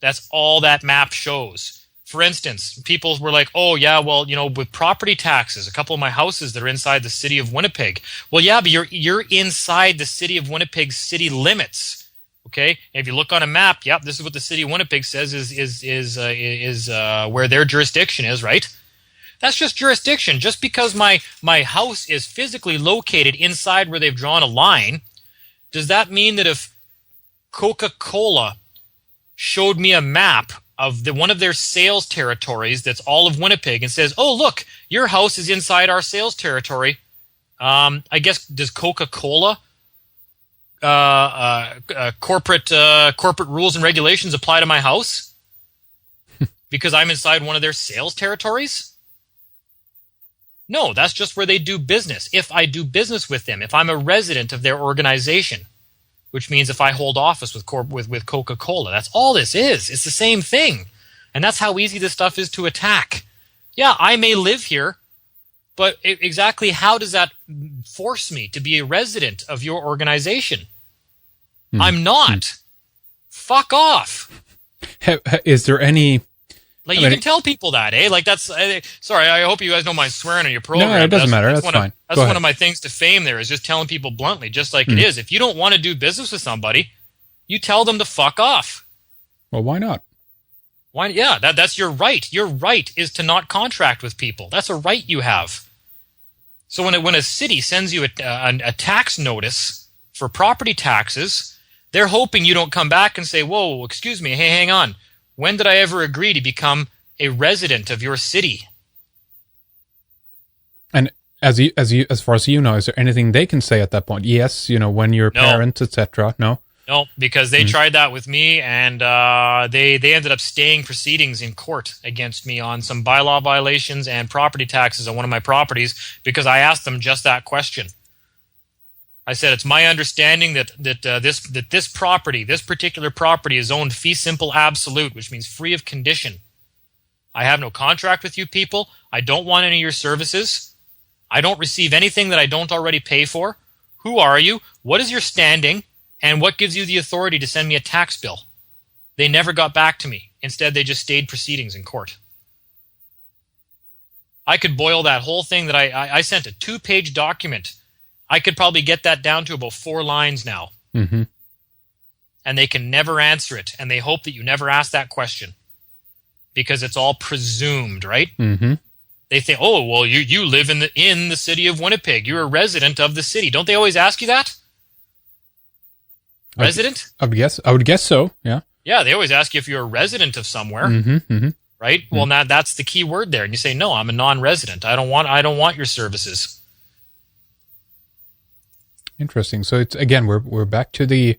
That's all that map shows. For instance, people were like, oh, yeah, well, with property taxes, a couple of my houses that are inside the city of Winnipeg. Well, yeah, but you're inside the city of Winnipeg's city limits. Okay? And if you look on a map, yep, this is what the city of Winnipeg says is where their jurisdiction is, right? That's just jurisdiction. Just because my house is physically located inside where they've drawn a line, does that mean that if Coca-Cola showed me a map of one of their sales territories that's all of Winnipeg and says, oh, look, your house is inside our sales territory, I guess, does Coca-Cola corporate rules and regulations apply to my house because I'm inside one of their sales territories? No, that's just where they do business. If I do business with them, if I'm a resident of their organization, which means if I hold office with Coca-Cola, that's all this is. It's the same thing. And that's how easy this stuff is to attack. Yeah, I may live here, but exactly how does that force me to be a resident of your organization? I'm not. Fuck off. Is there any... Like, you can tell people that, eh? Like, that's... sorry, I hope you guys don't mind swearing on your program. No, it doesn't matter. That's fine. That's one of my things to fame there, is just telling people bluntly, just like it is. If you don't want to do business with somebody, you tell them to fuck off. Well, why not? Why? Yeah, that's your right. Your right is to not contract with people. That's a right you have. So when a city sends you a tax notice for property taxes, they're hoping you don't come back and say, whoa, excuse me, hey, hang on. When did I ever agree to become a resident of your city? And as far as you know, is there anything they can say at that point? Yes, when you're a parent, etc. No? No, because they tried that with me, and they ended up staying proceedings in court against me on some bylaw violations and property taxes on one of my properties because I asked them just that question. I said, it's my understanding that this property, this particular property, is owned fee simple absolute, which means free of condition. I have no contract with you people. I don't want any of your services. I don't receive anything that I don't already pay for. Who are you? What is your standing? And what gives you the authority to send me a tax bill? They never got back to me. Instead, they just stayed proceedings in court. I could boil that whole thing that I sent a 2-page document. I could probably get that down to about 4 lines now. Mm-hmm. And they can never answer it. And they hope that you never ask that question. Because it's all presumed, right? Mm-hmm. They think, oh, well, you live in the city of Winnipeg. You're a resident of the city. Don't they always ask you that? Resident? I would guess so, yeah. Yeah, they always ask you if you're a resident of somewhere. Mm-hmm, mm-hmm. Right? Well, now that's the key word there. And you say, no, I'm a non-resident. I don't want your services. Interesting. So it's, again, we're back to the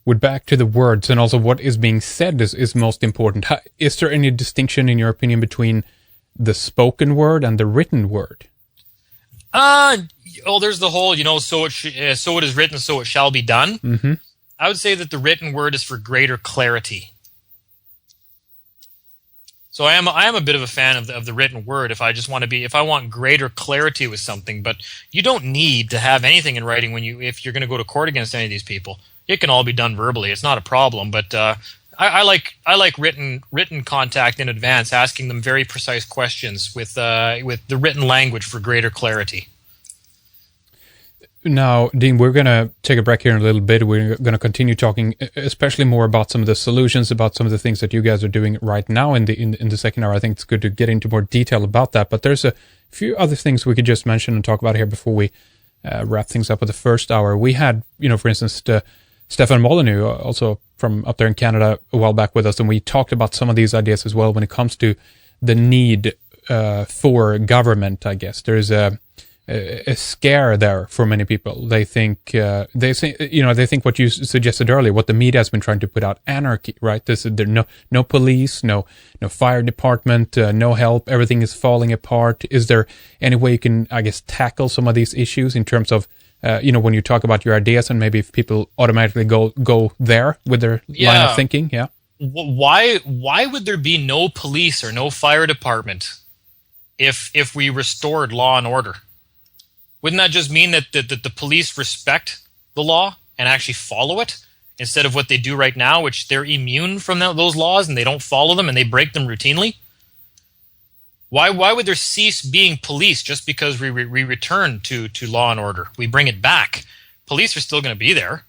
words, and also what is being said is most important. Is there any distinction, in your opinion, between the spoken word and the written word? There's the whole, so it is written, so it shall be done. Mm-hmm. I would say that the written word is for greater clarity. So I am a bit of a fan of the written word if I want greater clarity with something, but you don't need to have anything in writing if you're going to go to court against any of these people. It can all be done verbally. It's not a problem, but I like written contact in advance, asking them very precise questions with the written language for greater clarity. Now, Dean, we're going to take a break here in a little bit. We're going to continue talking, especially more about some of the solutions, about some of the things that you guys are doing right now in the second hour. I think it's good to get into more detail about that. But there's a few other things we could just mention and talk about here before we wrap things up with the first hour. We had, for instance, Stefan Molyneux, also from up there in Canada, a while back with us, and we talked about some of these ideas as well when it comes to the need for government, I guess. There's a scare there for many people. They think they think what you suggested earlier, what the media has been trying to put out, anarchy, right? There no police, no fire department, no help. Everything is falling apart. Is there any way you can, I guess, tackle some of these issues in terms of when you talk about your ideas, and maybe if people automatically go there with their line of thinking? Yeah. Why would there be no police or no fire department if we restored law and order? Wouldn't that just mean that the police respect the law and actually follow it instead of what they do right now, which they're immune from those laws and they don't follow them and they break them routinely? Why would there cease being police just because we return to law and order? We bring it back. Police are still going to be there,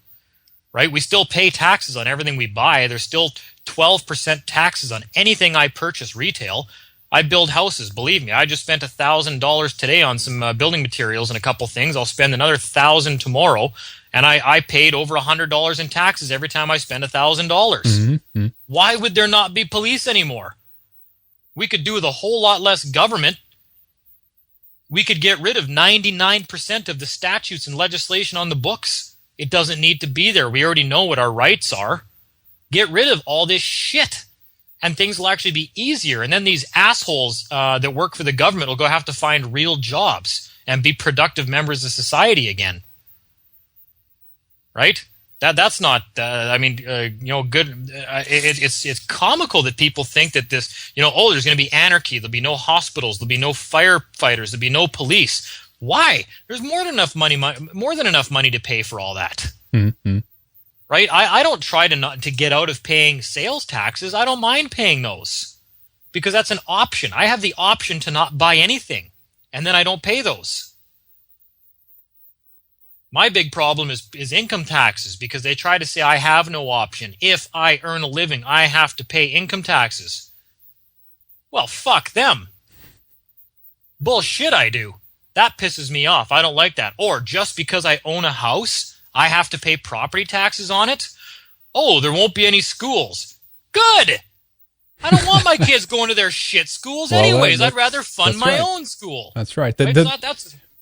right? We still pay taxes on everything we buy. There's still 12% taxes on anything I purchase retail. I build houses, believe me. I just spent $1,000 today on some building materials and a couple things. I'll spend another $1,000 tomorrow, and I paid over $100 in taxes every time I spend $1,000. Mm-hmm. Why would there not be police anymore? We could do with a whole lot less government. We could get rid of 99% of the statutes and legislation on the books. It doesn't need to be there. We already know what our rights are. Get rid of all this shit, and things will actually be easier. And then these assholes that work for the government will go have to find real jobs and be productive members of society again. Right? That's not. Good. It's comical that people think that this. There's going to be anarchy. There'll be no hospitals. There'll be no firefighters. There'll be no police. Why? There's more than enough money to pay for all that. Mm-hmm. Right? I don't try to get out of paying sales taxes. I don't mind paying those because that's an option. I have the option to not buy anything, and then I don't pay those. My big problem is income taxes, because they try to say I have no option. If I earn a living, I have to pay income taxes. Well, fuck them. Bullshit I do. That pisses me off. I don't like that. Or just because I own a house, I have to pay property taxes on it? Oh, there won't be any schools. Good! I don't want my kids going to their shit schools anyways. I'd rather fund my own school. That's right.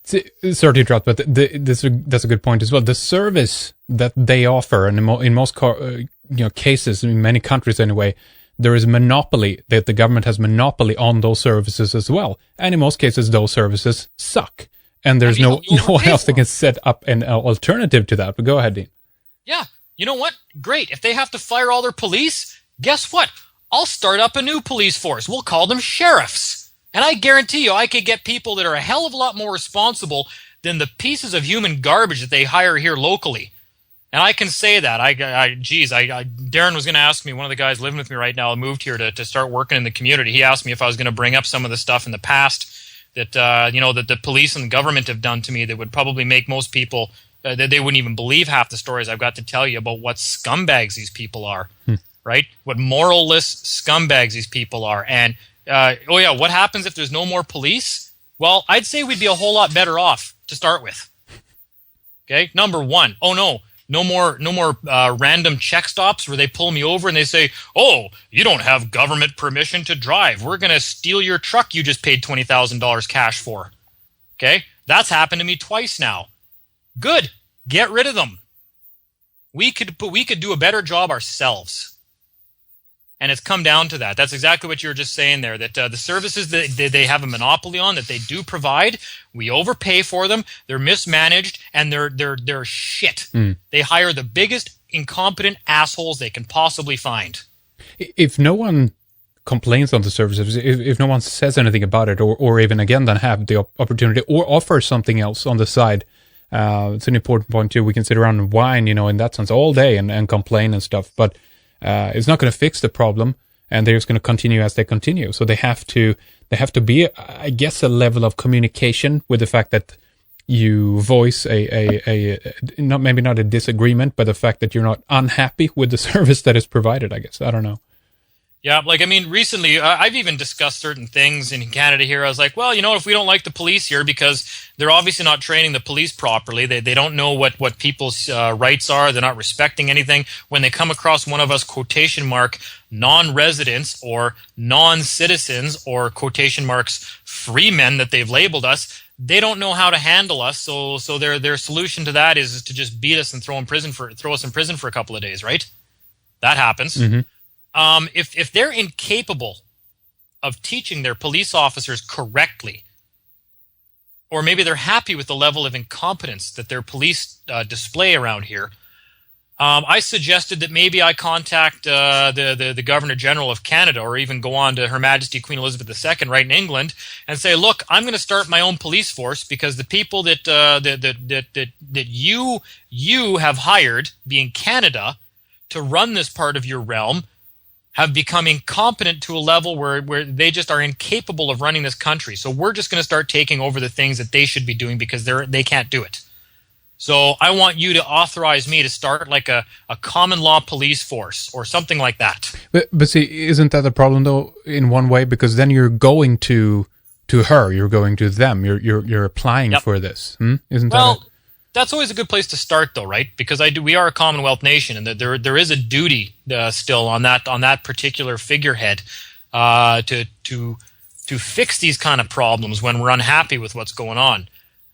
Sorry to interrupt, but that's a good point as well. The service that they offer, and in most cases, in many countries anyway, there is a monopoly, that the government has monopoly on those services as well. And in most cases, those services suck. And there's no one else that can set up an alternative to that. But go ahead, Dean. Yeah. You know what? Great. If they have to fire all their police, guess what? I'll start up a new police force. We'll call them sheriffs. And I guarantee you I could get people that are a hell of a lot more responsible than the pieces of human garbage that they hire here locally. And I can say that. Darren was going to ask me, one of the guys living with me right now moved here to start working in the community. He asked me if I was going to bring up some of the stuff in the past that that the police and the government have done to me that would probably make most people that they wouldn't even believe half the stories I've got to tell you about what scumbags these people are, right? What moralless scumbags these people are. And what happens if there's no more police? Well, I'd say we'd be a whole lot better off to start with. Okay, number one. No more random check stops where they pull me over and they say, "Oh, you don't have government permission to drive. We're going to steal your truck you just paid $20,000 cash for." Okay, that's happened to me twice now. Good, get rid of them. We could do a better job ourselves. And it's come down to that. That's exactly what you were just saying there, that the services that they have a monopoly on, that they do provide, we overpay for them, they're mismanaged, and they're shit. They hire the biggest incompetent assholes they can possibly find. If no one complains on the services, if no one says anything about it, or even again then have the opportunity or offer something else on the side, it's an important point too. We can sit around and whine, in that sense all day and complain and stuff, but it's not going to fix the problem, and they're just going to continue as they continue. So they have to be, I guess, a level of communication with the fact that you voice maybe not a disagreement, but the fact that you're not unhappy with the service that is provided. I guess, I don't know. Yeah, recently I've even discussed certain things in Canada here. I was like, well, if we don't like the police here because they're obviously not training the police properly, they don't know what people's rights are, they're not respecting anything. When they come across one of us quotation mark non-residents or non-citizens or quotation marks free men that they've labeled us, they don't know how to handle us. So their solution to that is to just beat us and throw us in prison for a couple of days, right? That happens. If they're incapable of teaching their police officers correctly, or maybe they're happy with the level of incompetence that their police display around here, I suggested that maybe I contact the Governor General of Canada, or even go on to Her Majesty Queen Elizabeth II right in England and say, look, I'm going to start my own police force because the people that you have hired, being Canada, to run this part of your realm, have become incompetent to a level where they just are incapable of running this country. So we're just going to start taking over the things that they should be doing because they can't do it. So I want you to authorize me to start like a common law police force or something like that. But see, isn't that a problem though in one way? Because then you're going to her, you're going to them, you're applying for this. Isn't that? That's always a good place to start, though, right? Because we are a Commonwealth nation, and there is a duty still on that particular figurehead to fix these kind of problems when we're unhappy with what's going on.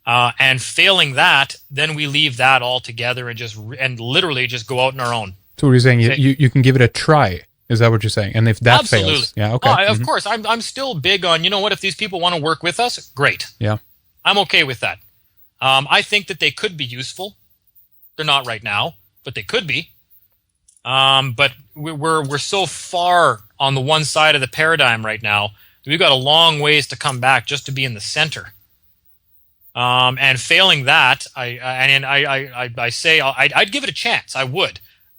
And failing that, then we leave that altogether and literally just go out on our own. So you're saying you can give it a try. Is that what you're saying? And if that Absolutely. fails, yeah, okay. Of course, I'm still big on, you know what? If these people want to work with us, great. Yeah, I'm okay with that. I think that they could be useful. They're not right now, but they could be. But we're so far on the one side of the paradigm right now that we've got a long ways to come back just to be in the center. And failing that, I say I'd give it a chance. I would,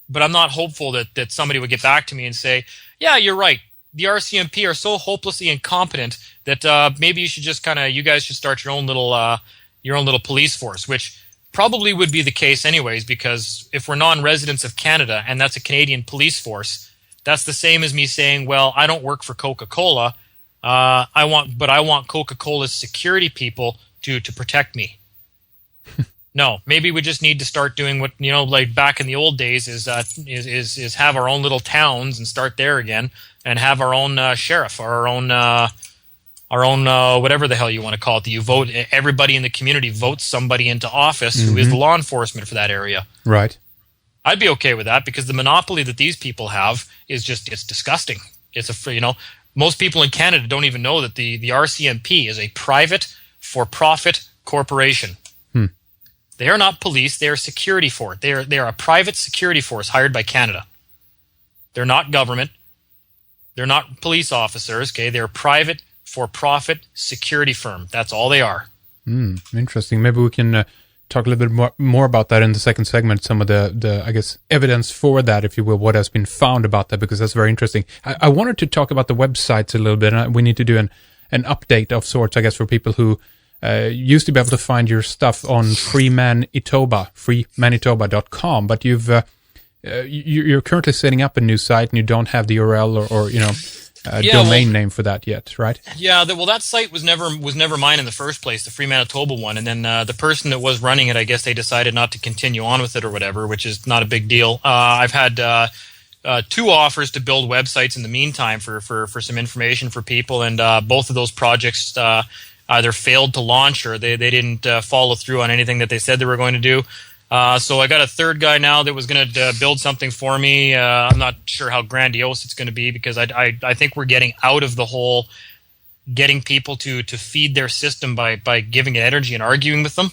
but I'm not hopeful that somebody would get back to me and say, "Yeah, you're right. The RCMP are so hopelessly incompetent that maybe you guys should start your own little police force," which probably would be the case anyways, because if we're non-residents of Canada and that's a Canadian police force, that's the same as me saying, well, I don't work for Coca-Cola. I want Coca-Cola's security people to protect me. No, maybe we just need to start doing what, like back in the old days is have our own little towns and start there again and have our own sheriff or our own whatever the hell you want to call it. That you vote, everybody in the community votes somebody into office who is the law enforcement for that area. Right. I'd be okay with that because the monopoly that these people have is it's disgusting. Most people in Canada don't even know that the RCMP is a private for-profit corporation. They are not police. They are security force. They are a private security force hired by Canada. They're not government. They're not police officers. Okay, they're private for-profit security firm. That's all they are. Interesting. Maybe we can talk a little bit more about that in the second segment. Some of the I guess evidence for that, if you will, what has been found about that, because that's very interesting. I wanted to talk about the websites a little bit. And we need to do an update of sorts, I guess, for people who used to be able to find your stuff on freemanitoba.com, but you're currently setting up a new site and you don't have the URL or domain name for that yet, right? Yeah, that site was never mine in the first place, the Free Manitoba one, and then the person that was running it, I guess they decided not to continue on with it or whatever, which is not a big deal. I've had 2 offers to build websites in the meantime for some information for people, and both of those projects either failed to launch or they didn't follow through on anything that they said they were going to do. So I got a third guy now that was going to build something for me. I'm not sure how grandiose it's going to be because I think we're getting out of the whole getting people to feed their system by giving it energy and arguing with them.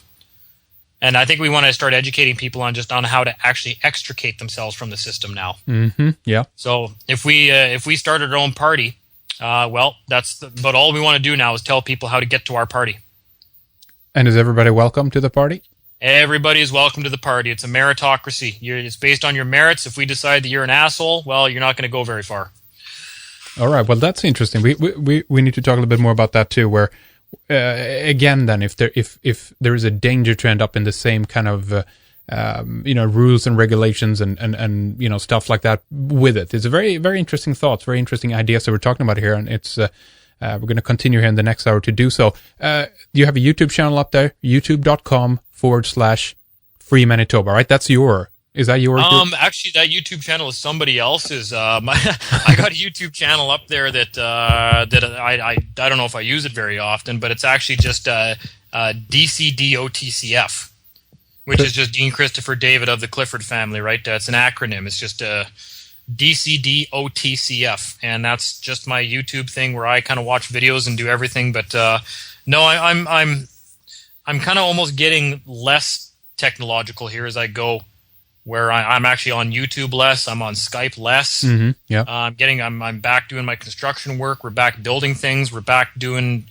And I think we want to start educating people on how to actually extricate themselves from the system now. Mm-hmm. Yeah. So if we started our own party, but all we want to do now is tell people how to get to our party. And is everybody welcome to the party? Everybody is welcome to the party. It's a meritocracy. It's based on your merits. If we decide that you're an asshole, well, you're not going to go very far. All right. Well, that's interesting. We need to talk a little bit more about that too. Where again, then, if there is a danger to end up in the same kind of rules and regulations and stuff like that with it. It's a very, very interesting thoughts, very interesting ideas that we're talking about here, and it's we're going to continue here in the next hour to do so. You have a YouTube channel up there, youtube.com/Free Manitoba, right? Is that your? Actually, that YouTube channel is somebody else's. I got a YouTube channel up there that I don't know if I use it very often, but it's actually just DCDOTCF, which is just Dean Christopher David of the Clifford family, right? It's an acronym. It's just DCDOTCF, and that's just my YouTube thing where I kind of watch videos and do everything. But no, I'm kind of almost getting less technological here as I go, where I'm actually on YouTube less, I'm on Skype less. Mm-hmm. Yeah. I'm back doing my construction work. We're back building things. We're back doing,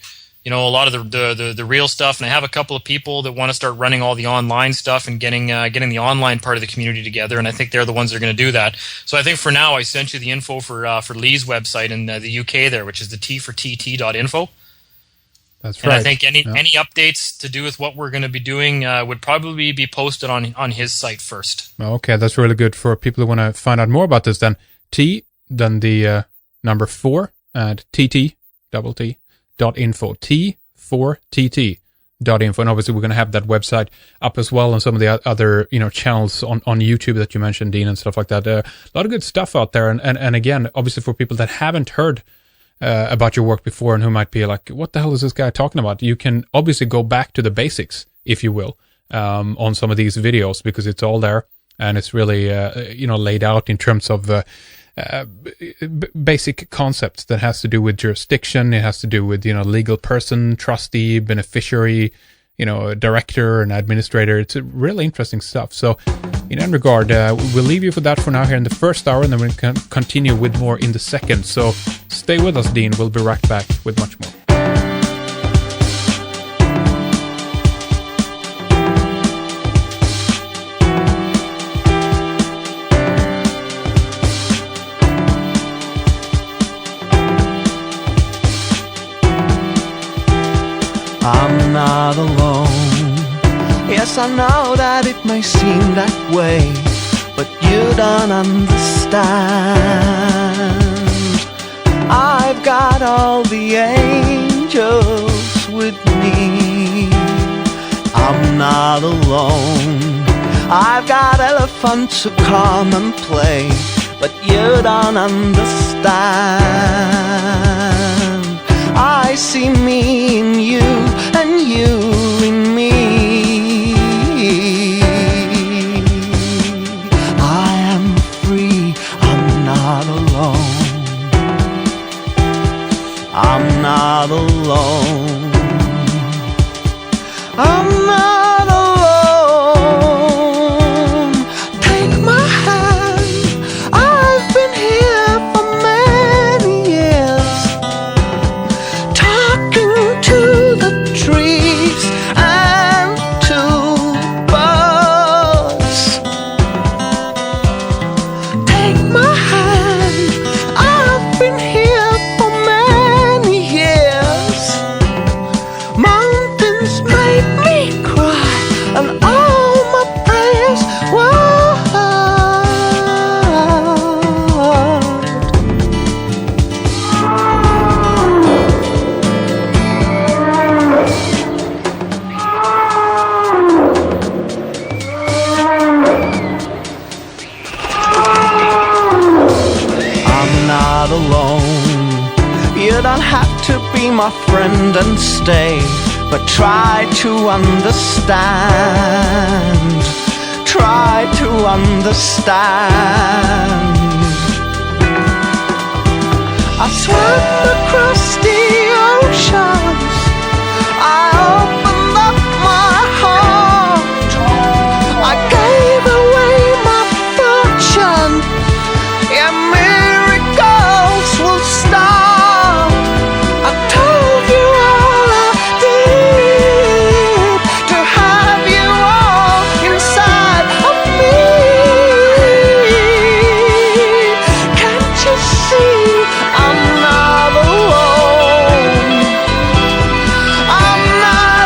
a lot of the real stuff. And I have a couple of people that want to start running all the online stuff and getting the online part of the community together. And I think they're the ones that are going to do that. So I think for now, I sent you the info for Lee's website in the UK there, which is the T4TT.info. That's and right. I think any updates to do with what we're going to be doing would probably be posted on his site first. Okay, that's really good for people who want to find out more about this. Then then the number 4 and TT.info. T4TT.info. And obviously we're going to have that website up as well, and some of the other channels on YouTube that you mentioned, Dean, and stuff like that. A lot of good stuff out there. And again, obviously for people that haven't heard about your work before and who might be like, what the hell is this guy talking about? You can obviously go back to the basics, if you will, on some of these videos, because it's all there and it's really, laid out in terms of basic concepts that has to do with jurisdiction. It has to do with, legal person, trustee, beneficiary, director and administrator. It's really interesting stuff. So in that regard, we'll leave you for that for now here in the first hour, and then we can continue with more in the second. So stay with us, Dean. We'll be right back with much more. I'm not alone. Yes, I know that it may seem that way, but you don't understand. I've got all the angels with me. I'm not alone. I've got elephants who come and play, but you don't understand. I see me in you and you in me. I am free, I'm not alone. I'm not alone. I'm not alone. Take my hand, I've been here for many years, talking to the trees and to birds. Take my hand, I've been here for many years. Mountains made me cry, and all my prayers were heard. I'm not alone. You don't have to be my friend and stay, but try to understand. Try to understand. I swam across the oceans. I opened up my heart. I gave away my fortune. Yeah, miracles will start. I told you all I did to have you all inside of me. Can't you see I'm not alone? I'm not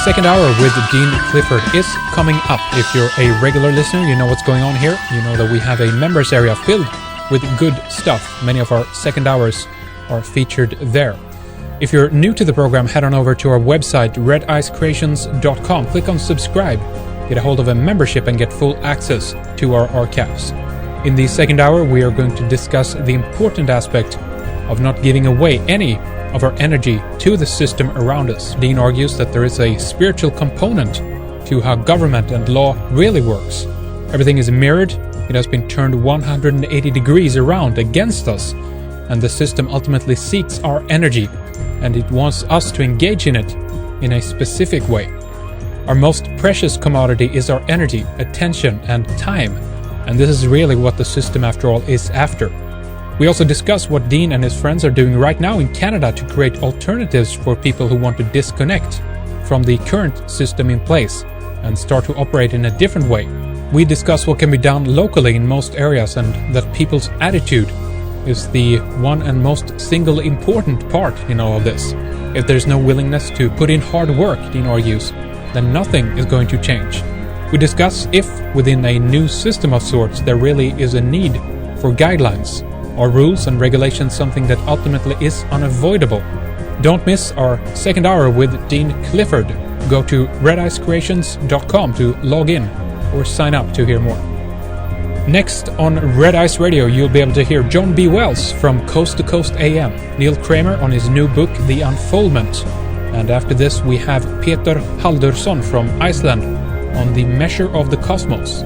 second hour with Dean Clifford is coming up. If you're a regular listener, you know what's going on here. You know that we have a members area filled with good stuff. Many of our second hours are featured there. If you're new to the program, head on over to our website, redicecreations.com. Click on subscribe, get a hold of a membership, and get full access to our archives. In the second hour, we are going to discuss the important aspect of not giving away any of our energy to the system around us. Dean argues that there is a spiritual component to how government and law really works. Everything is mirrored, it has been turned 180 degrees around against us, and the system ultimately seeks our energy, and it wants us to engage in it in a specific way. Our most precious commodity is our energy, attention, and time, and this is really what the system, after all, is after. We also discuss what Dean and his friends are doing right now in Canada to create alternatives for people who want to disconnect from the current system in place and start to operate in a different way. We discuss what can be done locally in most areas, and that people's attitude is the one and most single important part in all of this. If there's no willingness to put in hard work, Dean argues, then nothing is going to change. We discuss if, within a new system of sorts, there really is a need for guidelines. Are rules and regulations something that ultimately is unavoidable? Don't miss our second hour with Dean Clifford. Go to redicecreations.com to log in or sign up to hear more. Next on Red Ice Radio, you'll be able to hear John B. Wells from Coast to Coast AM, Neil Kramer on his new book, The Unfoldment, and after this we have Peter Haldursson from Iceland on The Measure of the Cosmos,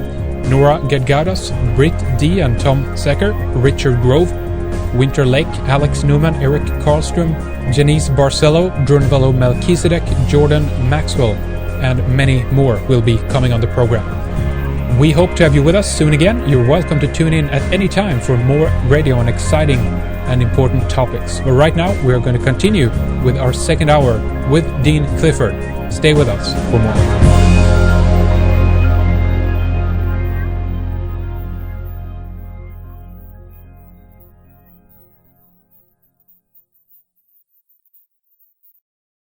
Nora Gedgadas, Britt D. and Tom Secker, Richard Grove, Winter Lake, Alex Newman, Eric Karlström, Janice Barcelo, Drunvalo Melchizedek, Jordan Maxwell, and many more will be coming on the program. We hope to have you with us soon again. You're welcome to tune in at any time for more radio on exciting and important topics. But right now, we're going to continue with our second hour with Dean Clifford. Stay with us for more.